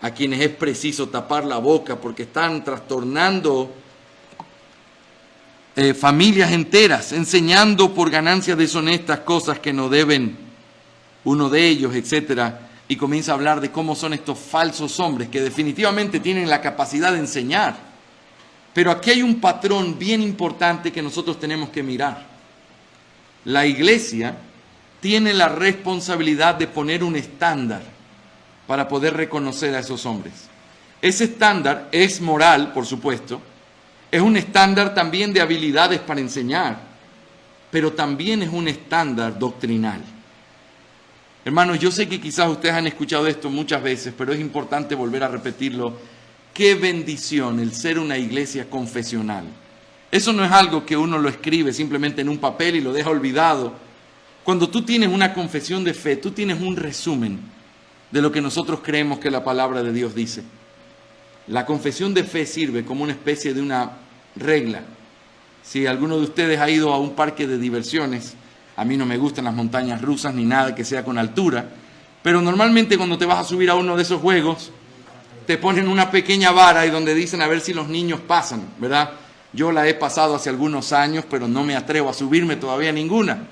a quienes es preciso tapar la boca porque están trastornando familias enteras, enseñando por ganancias deshonestas cosas que no deben, uno de ellos, etcétera, y comienza a hablar de cómo son estos falsos hombres que definitivamente tienen la capacidad de enseñar. Pero aquí hay un patrón bien importante que nosotros tenemos que mirar. La iglesia tiene la responsabilidad de poner un estándar para poder reconocer a esos hombres. Ese estándar es moral, por supuesto, es un estándar también de habilidades para enseñar, pero también es un estándar doctrinal. Hermanos, yo sé que quizás ustedes han escuchado esto muchas veces, pero es importante volver a repetirlo. Qué bendición el ser una iglesia confesional. Eso no es algo que uno lo escribe simplemente en un papel y lo deja olvidado. Cuando tú tienes una confesión de fe, tú tienes un resumen de lo que nosotros creemos que la palabra de Dios dice. La confesión de fe sirve como una especie de una regla. Si alguno de ustedes ha ido a un parque de diversiones, a mí no me gustan las montañas rusas ni nada que sea con altura, pero normalmente cuando te vas a subir a uno de esos juegos, te ponen una pequeña vara y donde dicen a ver si los niños pasan, ¿verdad? Yo la he pasado hace algunos años, pero no me atrevo a subirme todavía a ninguna.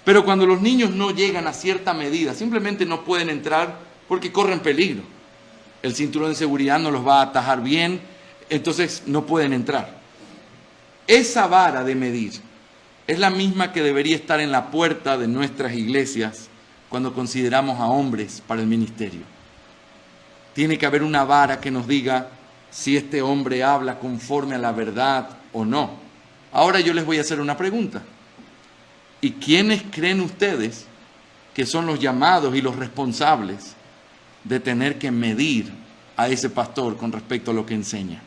Pero cuando los niños no llegan a cierta medida, simplemente no pueden entrar porque corren peligro. El cinturón de seguridad no los va a atajar bien, entonces no pueden entrar. Esa vara de medir es la misma que debería estar en la puerta de nuestras iglesias cuando consideramos a hombres para el ministerio. Tiene que haber una vara que nos diga si este hombre habla conforme a la verdad o no. Ahora yo les voy a hacer una pregunta. ¿Y quiénes creen ustedes que son los llamados y los responsables de tener que medir a ese pastor con respecto a lo que enseña?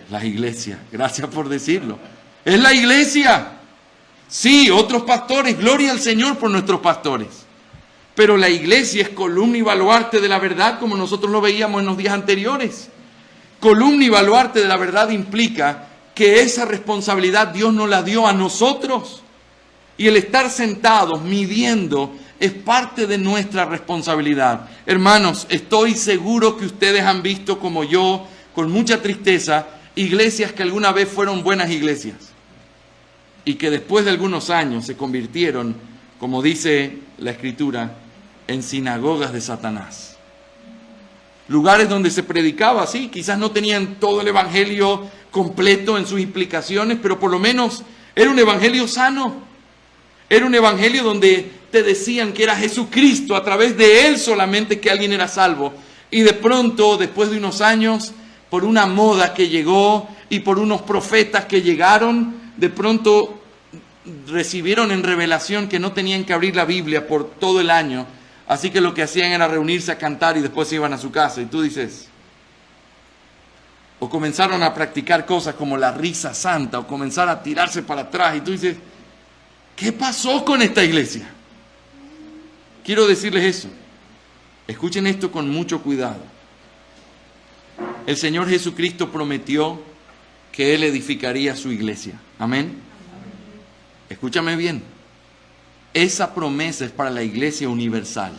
La iglesia. Gracias por decirlo. Es la iglesia. Sí, otros pastores, gloria al Señor por nuestros pastores. Pero la iglesia es columna y baluarte de la verdad, como nosotros lo veíamos en los días anteriores. Columna y baluarte de la verdad implica que esa responsabilidad Dios nos la dio a nosotros. Y el estar sentados midiendo es parte de nuestra responsabilidad. Hermanos, estoy seguro que ustedes han visto como yo, con mucha tristeza, iglesias que alguna vez fueron buenas iglesias y que después de algunos años se convirtieron, como dice la Escritura, en sinagogas de Satanás. Lugares donde se predicaba, sí, quizás no tenían todo el evangelio completo en sus implicaciones, pero por lo menos era un evangelio sano. Era un evangelio donde te decían que era Jesucristo, a través de Él solamente que alguien era salvo. Y de pronto, después de unos años, por una moda que llegó y por unos profetas que llegaron, de pronto recibieron en revelación que no tenían que abrir la Biblia por todo el año. Así que lo que hacían era reunirse a cantar y después se iban a su casa. Y tú dices, o comenzaron a practicar cosas como la risa santa, o comenzar a tirarse para atrás. Y tú dices, ¿qué pasó con esta iglesia? Quiero decirles eso. Escuchen esto con mucho cuidado. El Señor Jesucristo prometió que Él edificaría su iglesia. Amén. Escúchame bien. Esa promesa es para la iglesia universal.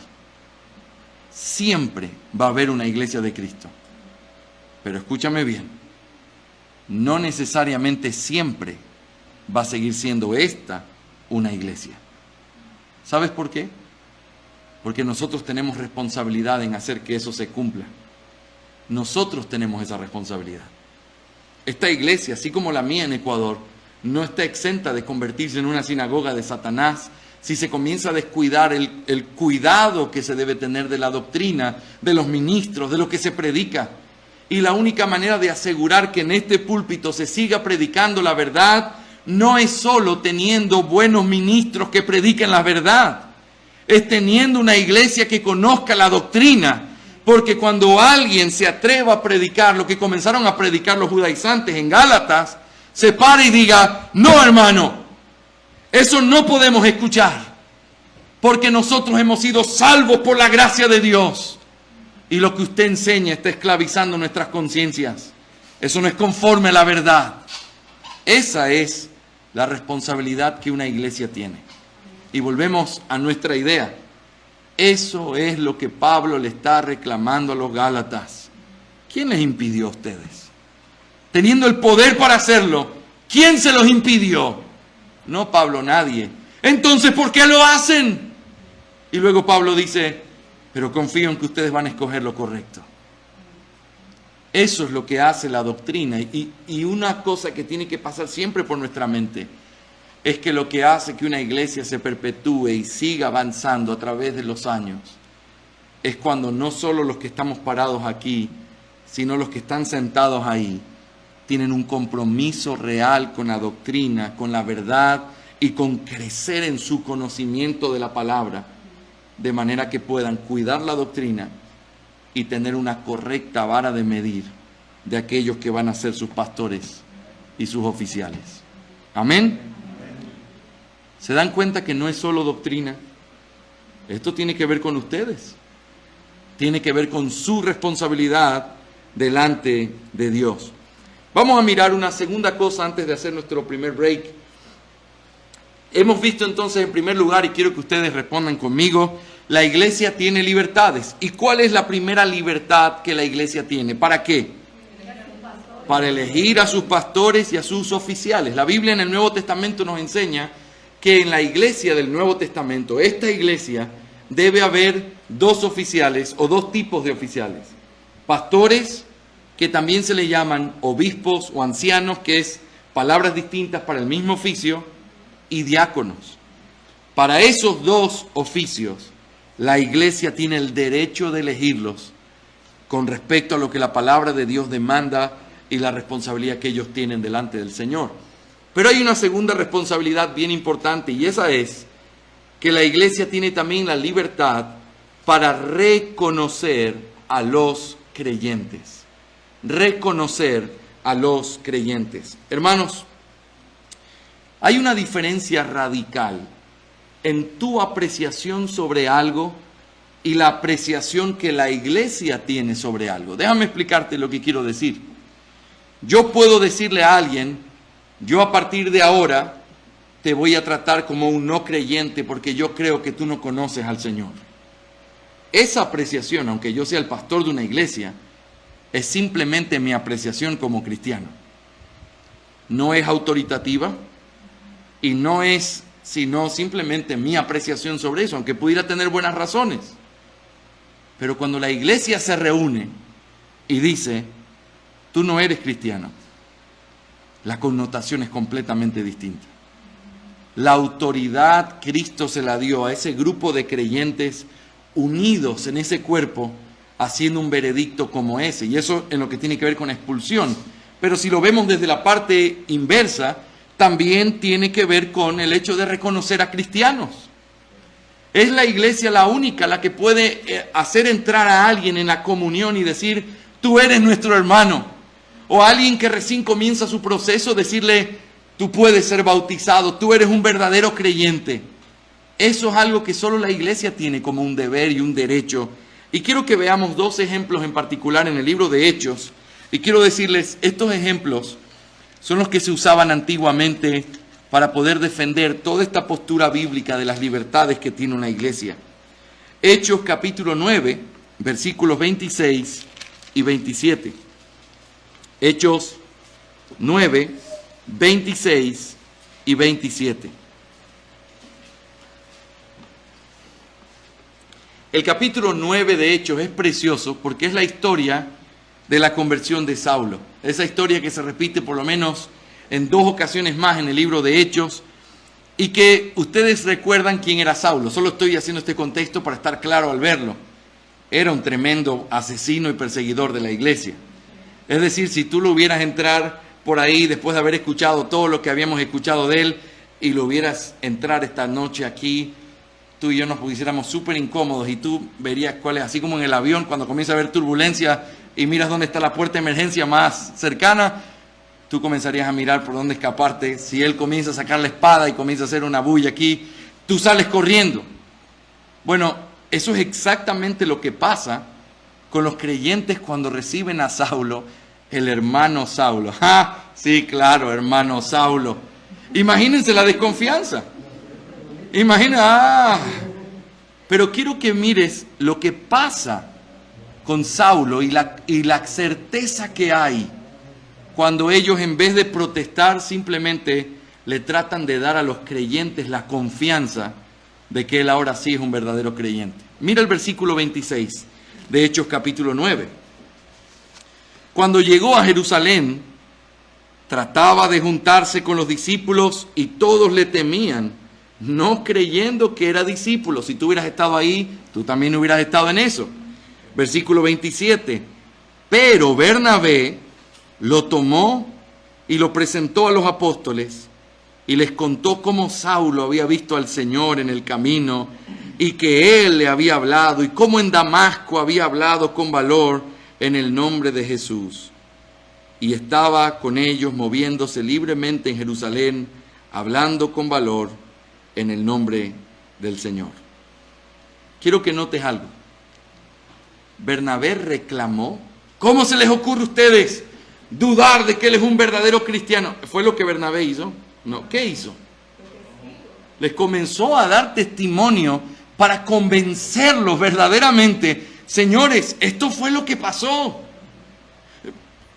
Siempre va a haber una iglesia de Cristo. Pero escúchame bien. No necesariamente siempre va a seguir siendo esta una iglesia. ¿Sabes por qué? Porque nosotros tenemos responsabilidad en hacer que eso se cumpla. Nosotros tenemos esa responsabilidad. Esta iglesia, así como la mía en Ecuador, no está exenta de convertirse en una sinagoga de Satanás, si se comienza a descuidar el cuidado que se debe tener de la doctrina, de los ministros, de lo que se predica. Y la única manera de asegurar que en este púlpito se siga predicando la verdad no es solo teniendo buenos ministros que prediquen la verdad, es teniendo una iglesia que conozca la doctrina. Porque cuando alguien se atreva a predicar lo que comenzaron a predicar los judaizantes en Gálatas, se para y diga: no, hermano, eso no podemos escuchar, porque nosotros hemos sido salvos por la gracia de Dios. Y lo que usted enseña está esclavizando nuestras conciencias. Eso no es conforme a la verdad. Esa es la responsabilidad que una iglesia tiene. Y volvemos a nuestra idea. Eso es lo que Pablo le está reclamando a los Gálatas. ¿Quién les impidió a ustedes? Teniendo el poder para hacerlo, ¿quién se los impidió? No, Pablo, nadie. Entonces, ¿por qué lo hacen? Y luego Pablo dice: pero confío en que ustedes van a escoger lo correcto. Eso es lo que hace la doctrina. Y una cosa que tiene que pasar siempre por nuestra mente es que lo que hace que una iglesia se perpetúe y siga avanzando a través de los años es cuando no solo los que estamos parados aquí, sino los que están sentados ahí, tienen un compromiso real con la doctrina, con la verdad y con crecer en su conocimiento de la palabra, de manera que puedan cuidar la doctrina y tener una correcta vara de medir de aquellos que van a ser sus pastores y sus oficiales. Amén. ¿Se dan cuenta que no es solo doctrina? Esto tiene que ver con ustedes. Tiene que ver con su responsabilidad delante de Dios. Vamos a mirar una segunda cosa antes de hacer nuestro primer break. Hemos visto entonces en primer lugar, y quiero que ustedes respondan conmigo, la iglesia tiene libertades. ¿Y cuál es la primera libertad que la iglesia tiene? ¿Para qué? Para elegir a sus pastores y a sus oficiales. La Biblia en el Nuevo Testamento nos enseña que en la iglesia del Nuevo Testamento, esta iglesia, debe haber dos oficiales o dos tipos de oficiales. Pastores, que también se le llaman obispos o ancianos, que es palabras distintas para el mismo oficio, y diáconos. Para esos dos oficios, la iglesia tiene el derecho de elegirlos con respecto a lo que la palabra de Dios demanda y la responsabilidad que ellos tienen delante del Señor. Pero hay una segunda responsabilidad bien importante, y esa es que la iglesia tiene también la libertad para reconocer a los creyentes. Reconocer a los creyentes. Hermanos, hay una diferencia radical en tu apreciación sobre algo y la apreciación que la iglesia tiene sobre algo. Déjame explicarte lo que quiero decir. Yo puedo decirle a alguien: yo a partir de ahora te voy a tratar como un no creyente porque yo creo que tú no conoces al Señor. Esa apreciación, aunque yo sea el pastor de una iglesia, es simplemente mi apreciación como cristiano. No es autoritativa y no es sino simplemente mi apreciación sobre eso, aunque pudiera tener buenas razones. Pero cuando la iglesia se reúne y dice: tú no eres cristiano, la connotación es completamente distinta. La autoridad Cristo se la dio a ese grupo de creyentes unidos en ese cuerpo, haciendo un veredicto como ese. Y eso en lo que tiene que ver con expulsión. Pero si lo vemos desde la parte inversa, también tiene que ver con el hecho de reconocer a cristianos. Es la iglesia la única la que puede hacer entrar a alguien en la comunión y decir: tú eres nuestro hermano. O a alguien que recién comienza su proceso, decirle: tú puedes ser bautizado, tú eres un verdadero creyente. Eso es algo que solo la iglesia tiene como un deber y un derecho. Y quiero que veamos dos ejemplos en particular en el libro de Hechos. Y quiero decirles, estos ejemplos son los que se usaban antiguamente para poder defender toda esta postura bíblica de las libertades que tiene una iglesia. Hechos capítulo 9, versículos 26 y 27. Hechos 9, 26 y 27. El capítulo 9 de Hechos es precioso porque es la historia de la conversión de Saulo. Esa historia que se repite por lo menos en dos ocasiones más en el libro de Hechos. y que ustedes recuerdan quién era Saulo. Solo estoy haciendo este contexto para estar claro al verlo. Era un tremendo asesino y perseguidor de la iglesia. Es decir, si tú lo vieras entrar por ahí después de haber escuchado todo lo que habíamos escuchado de él y lo vieras entrar esta noche aquí, tú y yo nos pusiéramos súper incómodos y tú verías cuál es, así como en el avión cuando comienza a haber turbulencia y miras dónde está la puerta de emergencia más cercana, tú comenzarías a mirar por dónde escaparte. Si él comienza a sacar la espada y comienza a hacer una bulla aquí, tú sales corriendo. Bueno, eso es exactamente lo que pasa con los creyentes cuando reciben a Saulo, el hermano Saulo. ¡Ah! Sí, claro, hermano Saulo. Imagínense la desconfianza. Pero quiero que mires lo que pasa con Saulo y la certeza que hay cuando ellos, en vez de protestar, simplemente le tratan de dar a los creyentes la confianza de que él ahora sí es un verdadero creyente. Mira el versículo 26 de Hechos capítulo 9. Cuando llegó a Jerusalén, trataba de juntarse con los discípulos y todos le temían, no creyendo que era discípulo. Si tú hubieras estado ahí, tú también hubieras estado en eso. Versículo 27. Pero Bernabé lo tomó y lo presentó a los apóstoles y les contó cómo Saulo había visto al Señor en el camino y que él le había hablado y cómo en Damasco había hablado con valor en el nombre de Jesús. Y estaba con ellos moviéndose libremente en Jerusalén, hablando con valor en el nombre del Señor. Quiero que notes algo. Bernabé reclamó. ¿Cómo se les ocurre a ustedes dudar de que él es un verdadero cristiano? ¿Fue lo que Bernabé hizo? No, ¿qué hizo? Les comenzó a dar testimonio para convencerlos verdaderamente. Señores, esto fue lo que pasó.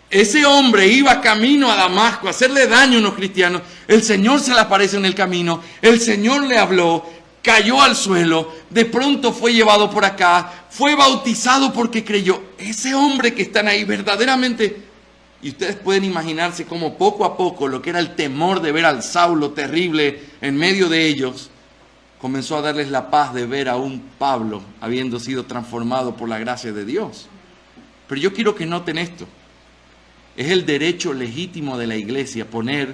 Ese hombre iba camino a Damasco a hacerle daño a unos cristianos. El Señor se le aparece en el camino. El Señor le habló, cayó al suelo. De pronto fue llevado por acá. Fue bautizado porque creyó. Ese hombre que están ahí verdaderamente. Y ustedes pueden imaginarse cómo poco a poco lo que era el temor de ver al Saulo terrible en medio de ellos, comenzó a darles la paz de ver a un Pablo habiendo sido transformado por la gracia de Dios. Pero yo quiero que noten esto. Es el derecho legítimo de la iglesia poner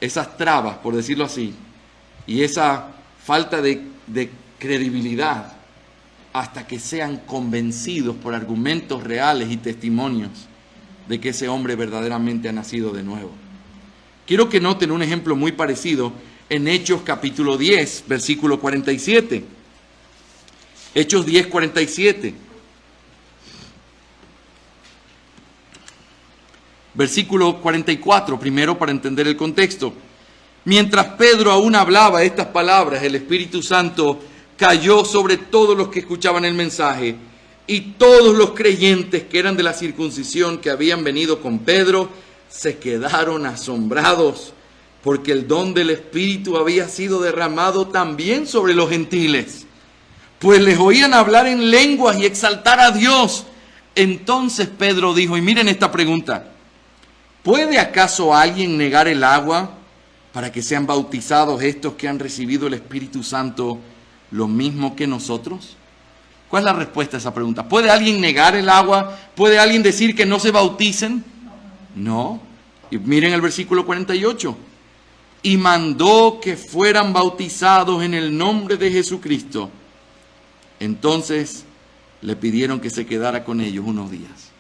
esas trabas, por decirlo así, y esa falta de credibilidad hasta que sean convencidos por argumentos reales y testimonios de que ese hombre verdaderamente ha nacido de nuevo. Quiero que noten un ejemplo muy parecido en Hechos capítulo 10, versículo 47. Hechos 10, 47. Versículo 44, primero para entender el contexto. Mientras Pedro aún hablaba estas palabras, el Espíritu Santo cayó sobre todos los que escuchaban el mensaje, y todos los creyentes que eran de la circuncisión que habían venido con Pedro se quedaron asombrados, porque el don del Espíritu había sido derramado también sobre los gentiles, pues les oían hablar en lenguas y exaltar a Dios. Entonces Pedro dijo, y miren esta pregunta: ¿puede acaso alguien negar el agua para que sean bautizados estos que han recibido el Espíritu Santo lo mismo que nosotros? ¿Cuál es la respuesta a esa pregunta? ¿Puede alguien negar el agua? ¿Puede alguien decir que no se bauticen? No. Y miren el versículo 48. Y mandó que fueran bautizados en el nombre de Jesucristo. Entonces le pidieron que se quedara con ellos unos días.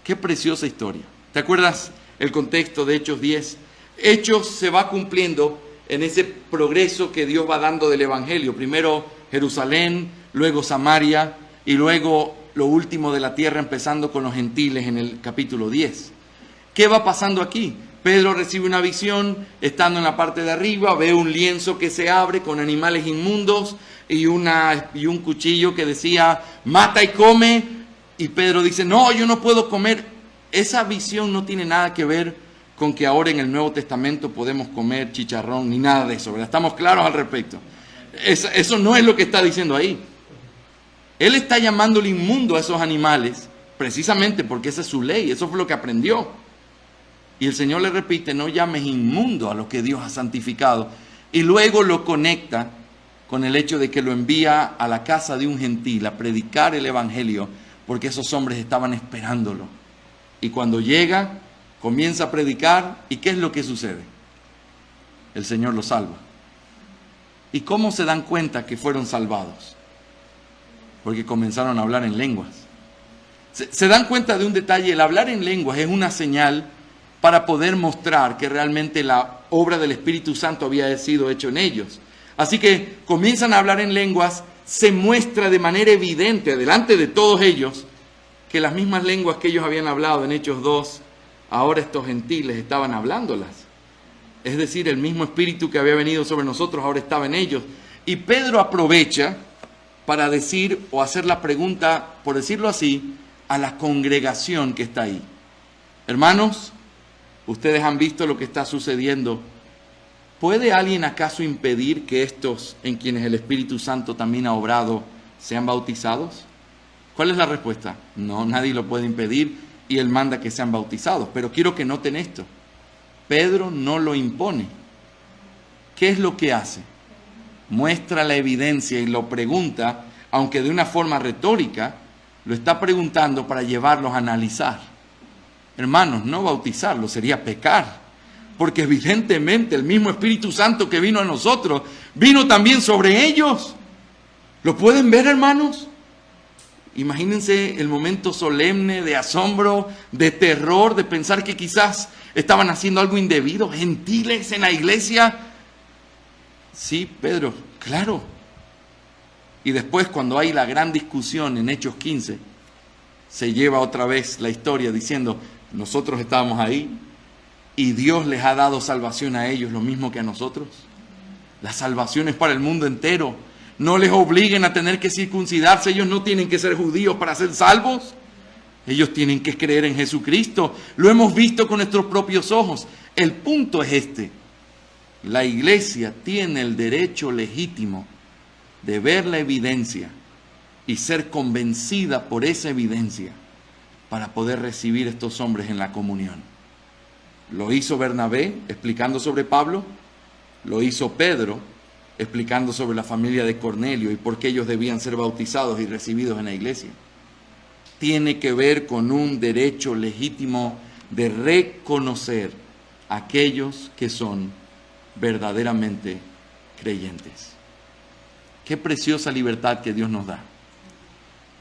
Qué preciosa historia. ¿Te acuerdas el contexto de Hechos 10? Hechos se va cumpliendo en ese progreso que Dios va dando del Evangelio. Primero Jerusalén, luego Samaria y luego lo último de la tierra, empezando con los gentiles en el capítulo 10. ¿Qué va pasando aquí? Pedro recibe una visión, estando en la parte de arriba, ve un lienzo que se abre con animales inmundos y un cuchillo que decía, mata y come. Y Pedro dice, no, yo no puedo comer. Esa visión no tiene nada que ver con que ahora en el Nuevo Testamento podemos comer chicharrón, ni nada de eso, ¿verdad? Estamos claros al respecto. Eso no es lo que está diciendo ahí. Él está llamándole inmundo a esos animales, precisamente porque esa es su ley, eso fue lo que aprendió. Y el Señor le repite, no llames inmundo a lo que Dios ha santificado. y luego lo conecta con el hecho de que lo envía a la casa de un gentil a predicar el evangelio, porque esos hombres estaban esperándolo. Y cuando llega, comienza a predicar, ¿y qué es lo que sucede? El Señor los salva. ¿Y cómo se dan cuenta que fueron salvados? Porque comenzaron a hablar en lenguas. Se dan cuenta de un detalle: el hablar en lenguas es una señal para poder mostrar que realmente la obra del Espíritu Santo había sido hecho en ellos. Así que comienzan a hablar en lenguas, se muestra de manera evidente delante de todos ellos que las mismas lenguas que ellos habían hablado en Hechos 2, ahora estos gentiles estaban hablándolas. Es decir, el mismo Espíritu que había venido sobre nosotros ahora estaba en ellos. Y Pedro aprovecha para decir o hacer la pregunta, por decirlo así, a la congregación que está ahí. Hermanos, ustedes han visto lo que está sucediendo. ¿Puede alguien acaso impedir que estos en quienes el Espíritu Santo también ha obrado sean bautizados? ¿Cuál es la respuesta? No, nadie lo puede impedir y Él manda que sean bautizados. Pero quiero que noten esto. Pedro no lo impone. ¿Qué es lo que hace? Muestra la evidencia y lo pregunta, aunque de una forma retórica, lo está preguntando para llevarlos a analizar. Hermanos, no bautizarlos sería pecar. Porque evidentemente el mismo Espíritu Santo que vino a nosotros, vino también sobre ellos. ¿Lo pueden ver, hermanos? Imagínense el momento solemne de asombro, de terror, de pensar que quizás estaban haciendo algo indebido. Gentiles en la iglesia. Sí, Pedro, claro. Y después, cuando hay la gran discusión en Hechos 15, se lleva otra vez la historia diciendo: nosotros estábamos ahí. Y Dios les ha dado salvación a ellos, lo mismo que a nosotros. La salvación es para el mundo entero. No les obliguen a tener que circuncidarse. Ellos no tienen que ser judíos para ser salvos. Ellos tienen que creer en Jesucristo. Lo hemos visto con nuestros propios ojos. El punto es este: la iglesia tiene el derecho legítimo de ver la evidencia y ser convencida por esa evidencia para poder recibir a estos hombres en la comunión. Lo hizo Bernabé explicando sobre Pablo, lo hizo Pedro explicando sobre la familia de Cornelio y por qué ellos debían ser bautizados y recibidos en la iglesia. Tiene que ver con un derecho legítimo de reconocer a aquellos que son verdaderamente creyentes. Qué preciosa libertad que Dios nos da.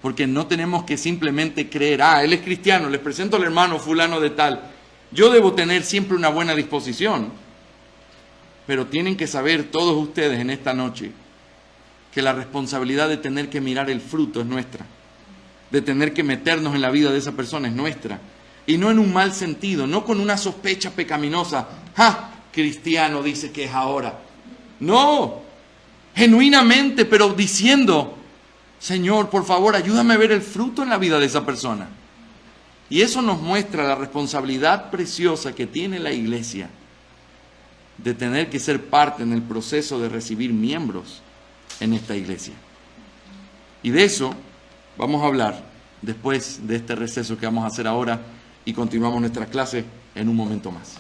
Porque no tenemos que simplemente creer: él es cristiano, les presento al hermano fulano de tal. Yo debo tener siempre una buena disposición, pero tienen que saber todos ustedes en esta noche que la responsabilidad de tener que mirar el fruto es nuestra, de tener que meternos en la vida de esa persona es nuestra, y no en un mal sentido, no con una sospecha pecaminosa. Cristiano dice que es ahora. No, genuinamente, pero diciendo: Señor, por favor, ayúdame a ver el fruto en la vida de esa persona. Y eso nos muestra la responsabilidad preciosa que tiene la iglesia de tener que ser parte en el proceso de recibir miembros en esta iglesia. Y de eso vamos a hablar después de este receso que vamos a hacer ahora y continuamos nuestra clase en un momento más.